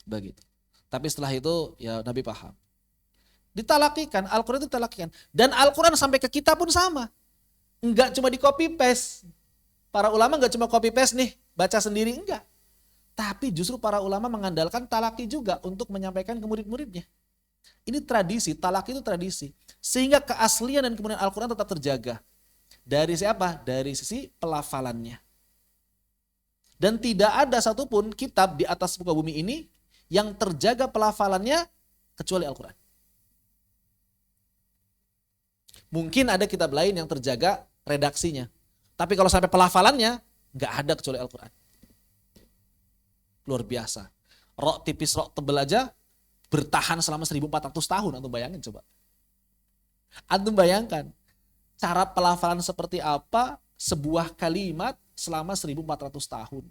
begitu. Tapi setelah itu ya Nabi paham. Ditalakikan, Al-Quran itu ditalakikan. Dan Al-Quran sampai ke kita pun sama. Enggak cuma di copy paste. Para ulama enggak cuma copy paste nih, baca sendiri, enggak. Tapi justru para ulama mengandalkan talaki juga untuk menyampaikan ke murid-muridnya. Ini tradisi, talaki itu tradisi. Sehingga keaslian dan kemudian Al-Quran tetap terjaga. Dari siapa? Dari sisi pelafalannya. Dan tidak ada satupun kitab di atas muka bumi ini yang terjaga pelafalannya kecuali Al-Quran. Mungkin ada kitab lain yang terjaga redaksinya. Tapi kalau sampai pelafalannya, nggak ada kecuali Al-Quran. Luar biasa. Rok tipis, rok tebel aja bertahan selama 1400 tahun. Antum bayangin coba. Antum bayangkan cara pelafalan seperti apa sebuah kalimat selama 1400 tahun.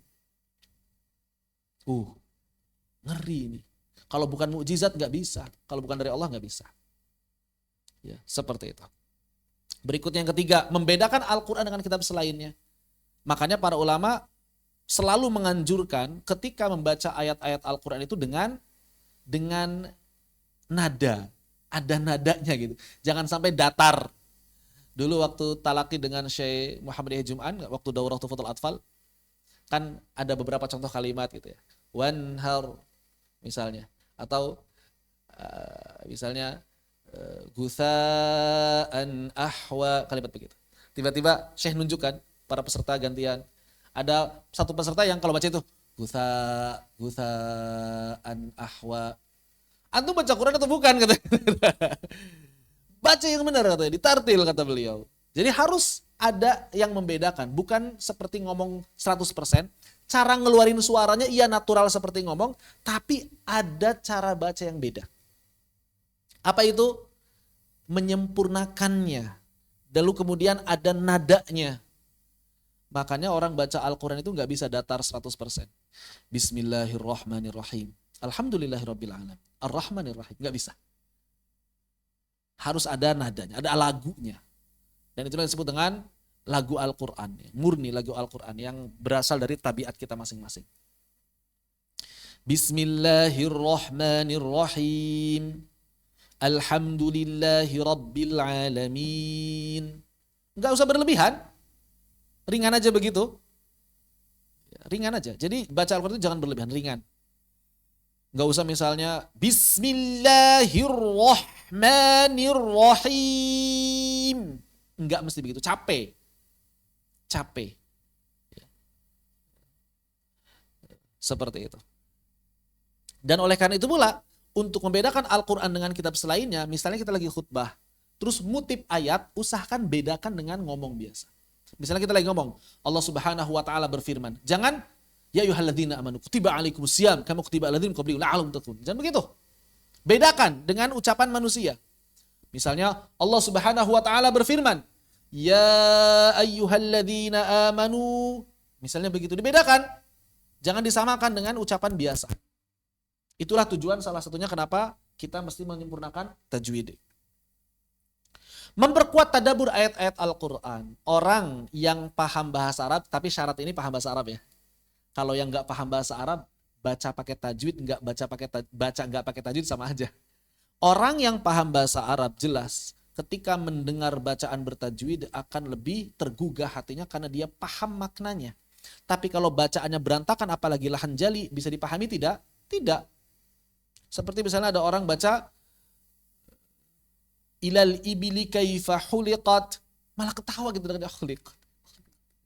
Ngeri ini. Kalau bukan mukjizat nggak bisa. Kalau bukan dari Allah nggak bisa. Ya, seperti itu. Berikutnya yang ketiga, membedakan Al-Quran dengan kitab selainnya. Makanya para ulama selalu menganjurkan ketika membaca ayat-ayat Al-Quran itu dengan nada. Ada nadanya gitu. Jangan sampai datar. Dulu waktu talaki dengan Syekh Muhammad Yahya Jum'an, waktu daurah Tuhfatul Atfal, kan ada beberapa contoh kalimat gitu ya. Wanhar misalnya. Atau misalnya gutha'an ahwa, kalimat begitu. Tiba-tiba Syekh nunjukkan para peserta gantian. Ada satu peserta yang kalau baca itu gutha'an ahwa. Antum baca Quran atau bukan? Kata. Baca yang benar katanya, ditartil kata beliau. Jadi harus ada yang membedakan, bukan seperti ngomong 100%. Cara ngeluarin suaranya iya natural seperti ngomong, tapi ada cara baca yang beda. Apa itu? Menyempurnakannya. Lalu kemudian ada nadanya. Makanya orang baca Al-Quran itu nggak bisa datar 100%. Bismillahirrahmanirrahim. Alhamdulillahirrabbilalamin. Ar-Rahmanirrahim. Nggak bisa. Harus ada nadanya, ada lagunya. Dan itulah disebut dengan lagu Al-Quran. Murni lagu Al-Quran yang berasal dari tabiat kita masing-masing. Bismillahirrahmanirrahim. Alhamdulillahirabbilalamin. Enggak usah berlebihan. Ringan aja begitu. Ringan aja. Jadi baca Al-Quran itu jangan berlebihan, ringan. Enggak usah misalnya Bismillahirrahmanirrahim. Enggak mesti begitu, capek. Seperti itu. Dan oleh karena itu pula, untuk membedakan Al-Quran dengan kitab selainnya, misalnya kita lagi khutbah, terus ngutip ayat, usahakan bedakan dengan ngomong biasa. Misalnya kita lagi ngomong, Allah Subhanahu wa taala berfirman, jangan ya ayyuhalladzina amanu kutiba alaikumusiyam kama kutiba aladzina min qablikum la'allakum tattaqun. Jangan begitu. Bedakan dengan ucapan manusia. Misalnya Allah Subhanahu wa taala berfirman, ya ayyuhalladzina amanu. Misalnya begitu, dibedakan. Jangan disamakan dengan ucapan biasa. Itulah tujuan salah satunya kenapa kita mesti menyempurnakan tajwid. Memperkuat tadabbur ayat-ayat Al-Quran. Orang yang paham bahasa Arab, tapi syarat ini paham bahasa Arab ya. Kalau yang nggak paham bahasa Arab, baca pakai tajwid, nggak nggak pakai tajwid sama aja. Orang yang paham bahasa Arab jelas ketika mendengar bacaan bertajwid akan lebih tergugah hatinya karena dia paham maknanya. Tapi kalau bacaannya berantakan, apalagi lahan jali, bisa dipahami tidak? Tidak. Seperti misalnya ada orang baca ilal ibili kaifa huliqat, malah ketawa gitu dengan huliqat.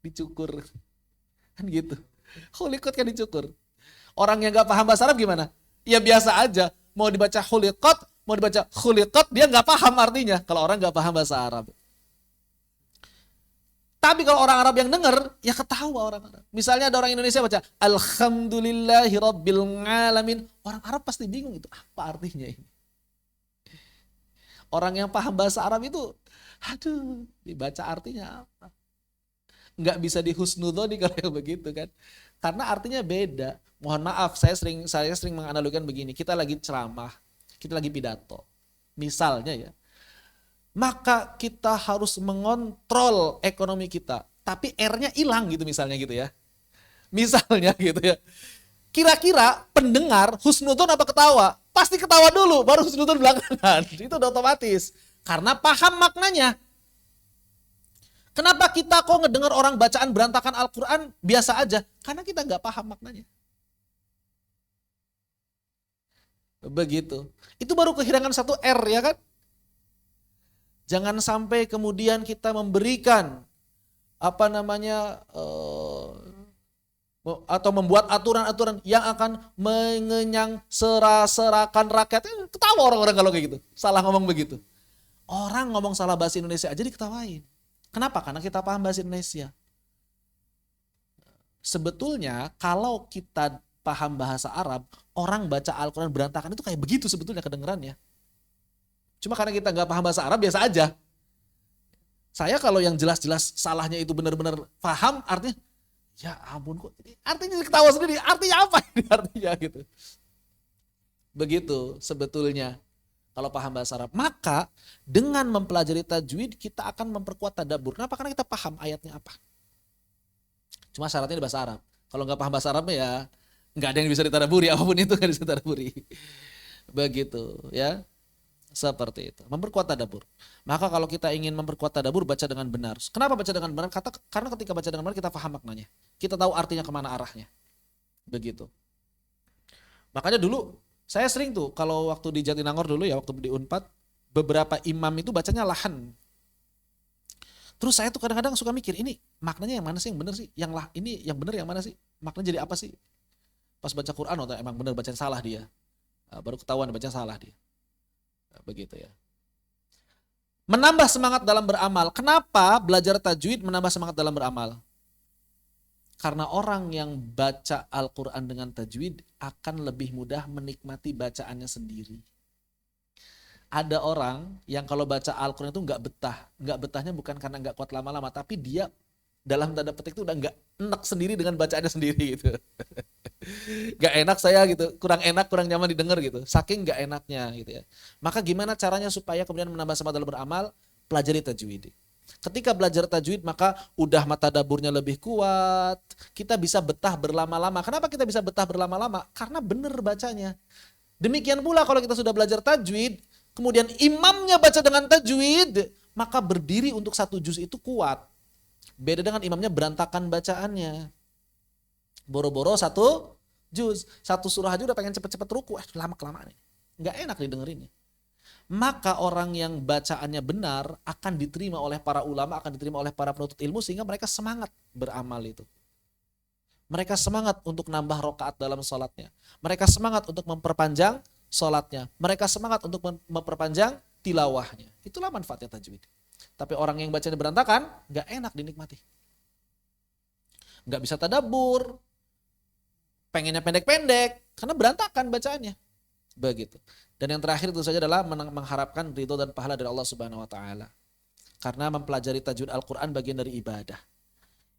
Dicukur. Kan gitu. Huliqat kan dicukur. Orang yang enggak paham bahasa Arab gimana? Ya biasa aja. Mau dibaca huliqat, mau dibaca huliqat, dia enggak paham artinya kalau orang enggak paham bahasa Arab. Tapi kalau orang Arab yang dengar, ya ketawa orang Arab. Misalnya ada orang Indonesia baca Alhamdulillahirabbilalamin. Orang Arab pasti bingung itu apa artinya ini. Orang yang paham bahasa Arab itu, aduh, dibaca artinya apa? Nggak bisa dihusnudhoni kalau yang begitu kan. Karena artinya beda. Mohon maaf, saya sering menganalogikan begini. Kita lagi ceramah, kita lagi pidato. Misalnya ya. Maka kita harus mengontrol ekonomi kita. Tapi R-nya hilang gitu misalnya gitu ya. Misalnya gitu ya. Kira-kira pendengar husnudon apa ketawa? Pasti ketawa dulu, baru husnudon belakangan. Itu udah otomatis. Karena paham maknanya. Kenapa kita kok ngedengar orang bacaan berantakan Al-Quran biasa aja? Karena kita nggak paham maknanya. Begitu. Itu baru kehilangan satu R ya kan? Jangan sampai kemudian kita memberikan atau membuat aturan-aturan yang akan mengenyang serakan rakyat. Ketawa orang-orang kalau kayak gitu. Salah ngomong begitu. Orang ngomong salah bahasa Indonesia aja diketawain. Kenapa? Karena kita paham bahasa Indonesia. Sebetulnya kalau kita paham bahasa Arab, orang baca Al-Quran berantakan itu kayak begitu sebetulnya kedengerannya. Cuma karena kita nggak paham bahasa Arab, biasa aja. Saya kalau yang jelas-jelas salahnya itu benar-benar paham, artinya ya ampun kok. Artinya ketawa sendiri. Artinya apa ini artinya gitu. Begitu sebetulnya kalau paham bahasa Arab. Maka dengan mempelajari tajwid kita akan memperkuat tadabbur. Kenapa? Karena kita paham ayatnya apa. Cuma syaratnya di bahasa Arab. Kalau nggak paham bahasa Arab ya nggak ada yang bisa ditadaburi. Apapun itu nggak bisa ditadaburi. Begitu ya. Seperti itu. Memperkuat tadabbur. Maka kalau kita ingin memperkuat tadabbur, baca dengan benar. Kenapa baca dengan benar? Karena ketika baca dengan benar kita paham maknanya. Kita tahu artinya kemana arahnya. Begitu. Makanya dulu saya sering tuh kalau waktu di Jatinangor dulu ya, waktu di Unpad, beberapa imam itu bacanya lahan. Terus saya tuh kadang-kadang suka mikir, ini maknanya yang mana sih yang benar sih? Ini yang benar yang mana sih? Maknanya jadi apa sih? Pas baca Quran, atau emang benar bacanya salah dia. Baru ketahuan baca salah dia. Begitu ya. Menambah semangat dalam beramal. Kenapa belajar tajwid menambah semangat dalam beramal? Karena orang yang baca Al-Quran dengan tajwid akan lebih mudah menikmati bacaannya sendiri. Ada orang yang kalau baca Al-Quran itu nggak betah. Nggak betahnya bukan karena nggak kuat lama-lama, tapi dia dalam tanda petik itu udah nggak enak sendiri dengan bacaannya sendiri gitu. Gak enak saya gitu, kurang enak, kurang nyaman didengar gitu, saking gak enaknya gitu ya. Maka gimana caranya supaya kemudian menambah semangat dalam beramal? Pelajari tajwid. Ketika belajar tajwid maka udah mata tadaburnya lebih kuat, kita bisa betah berlama-lama. Kenapa kita bisa betah berlama-lama? Karena benar bacanya. Demikian pula kalau kita sudah belajar tajwid, kemudian imamnya baca dengan tajwid, maka berdiri untuk satu juz itu kuat. Beda dengan imamnya berantakan bacaannya. Boro-boro satu juz, satu surah aja udah pengen cepet-cepet ruku, lama-kelamaan nih. Nggak enak didengerinnya. Maka orang yang bacaannya benar akan diterima oleh para ulama, akan diterima oleh para penuntut ilmu, sehingga mereka semangat beramal itu. Mereka semangat untuk nambah rokaat dalam sholatnya. Mereka semangat untuk memperpanjang sholatnya. Mereka semangat untuk memperpanjang tilawahnya. Itulah manfaatnya tajwid. Tapi orang yang bacanya berantakan, nggak enak dinikmati. Nggak bisa tadabbur, pengennya pendek-pendek, karena berantakan bacaannya. Begitu. Dan yang terakhir itu saja adalah mengharapkan ridho dan pahala dari Allah Subhanahu wa taala. Karena mempelajari tajwid Al-Qur'an bagian dari ibadah.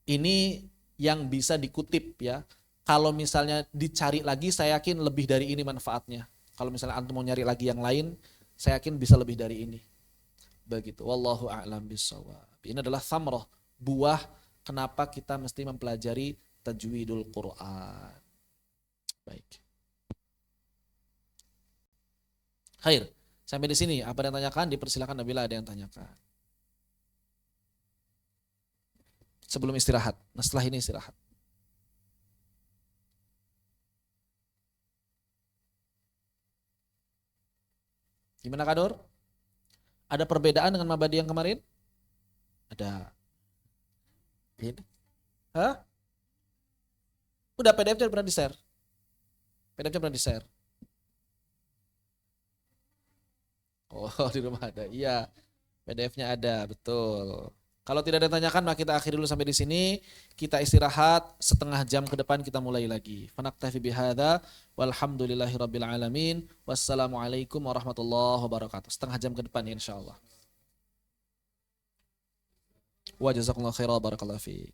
Ini yang bisa dikutip ya. Kalau misalnya dicari lagi, saya yakin lebih dari ini manfaatnya. Kalau misalnya antum mau nyari lagi yang lain, saya yakin bisa lebih dari ini. Begitu. Wallahu a'lam bishawab. Ini adalah thamrah, buah kenapa kita mesti mempelajari tajwidul Qur'an. Baik. Khair. Sampai di sini apa yang tanyakan dipersilakan apabila ada yang tanyakan. Sebelum istirahat. Nah, setelah ini istirahat. Gimana Kador? Ada perbedaan dengan mabadi yang kemarin? Ada. Ini? Hah? Udah PDF-nya pernah di-share. PDF-nya pernah di-share. Oh, di rumah ada. Iya. PDF-nya ada, betul. Kalau tidak ada yang tanyakan, maka kita akhiri dulu sampai di sini. Kita istirahat setengah jam ke depan kita mulai lagi. Fanaktafi bihadza walhamdulillahirabbil alamin. Wassalamualaikum warahmatullahi wabarakatuh. Setengah jam ke depan ya insyaallah. Wa jazakumullahu khairan barakallahu fiik.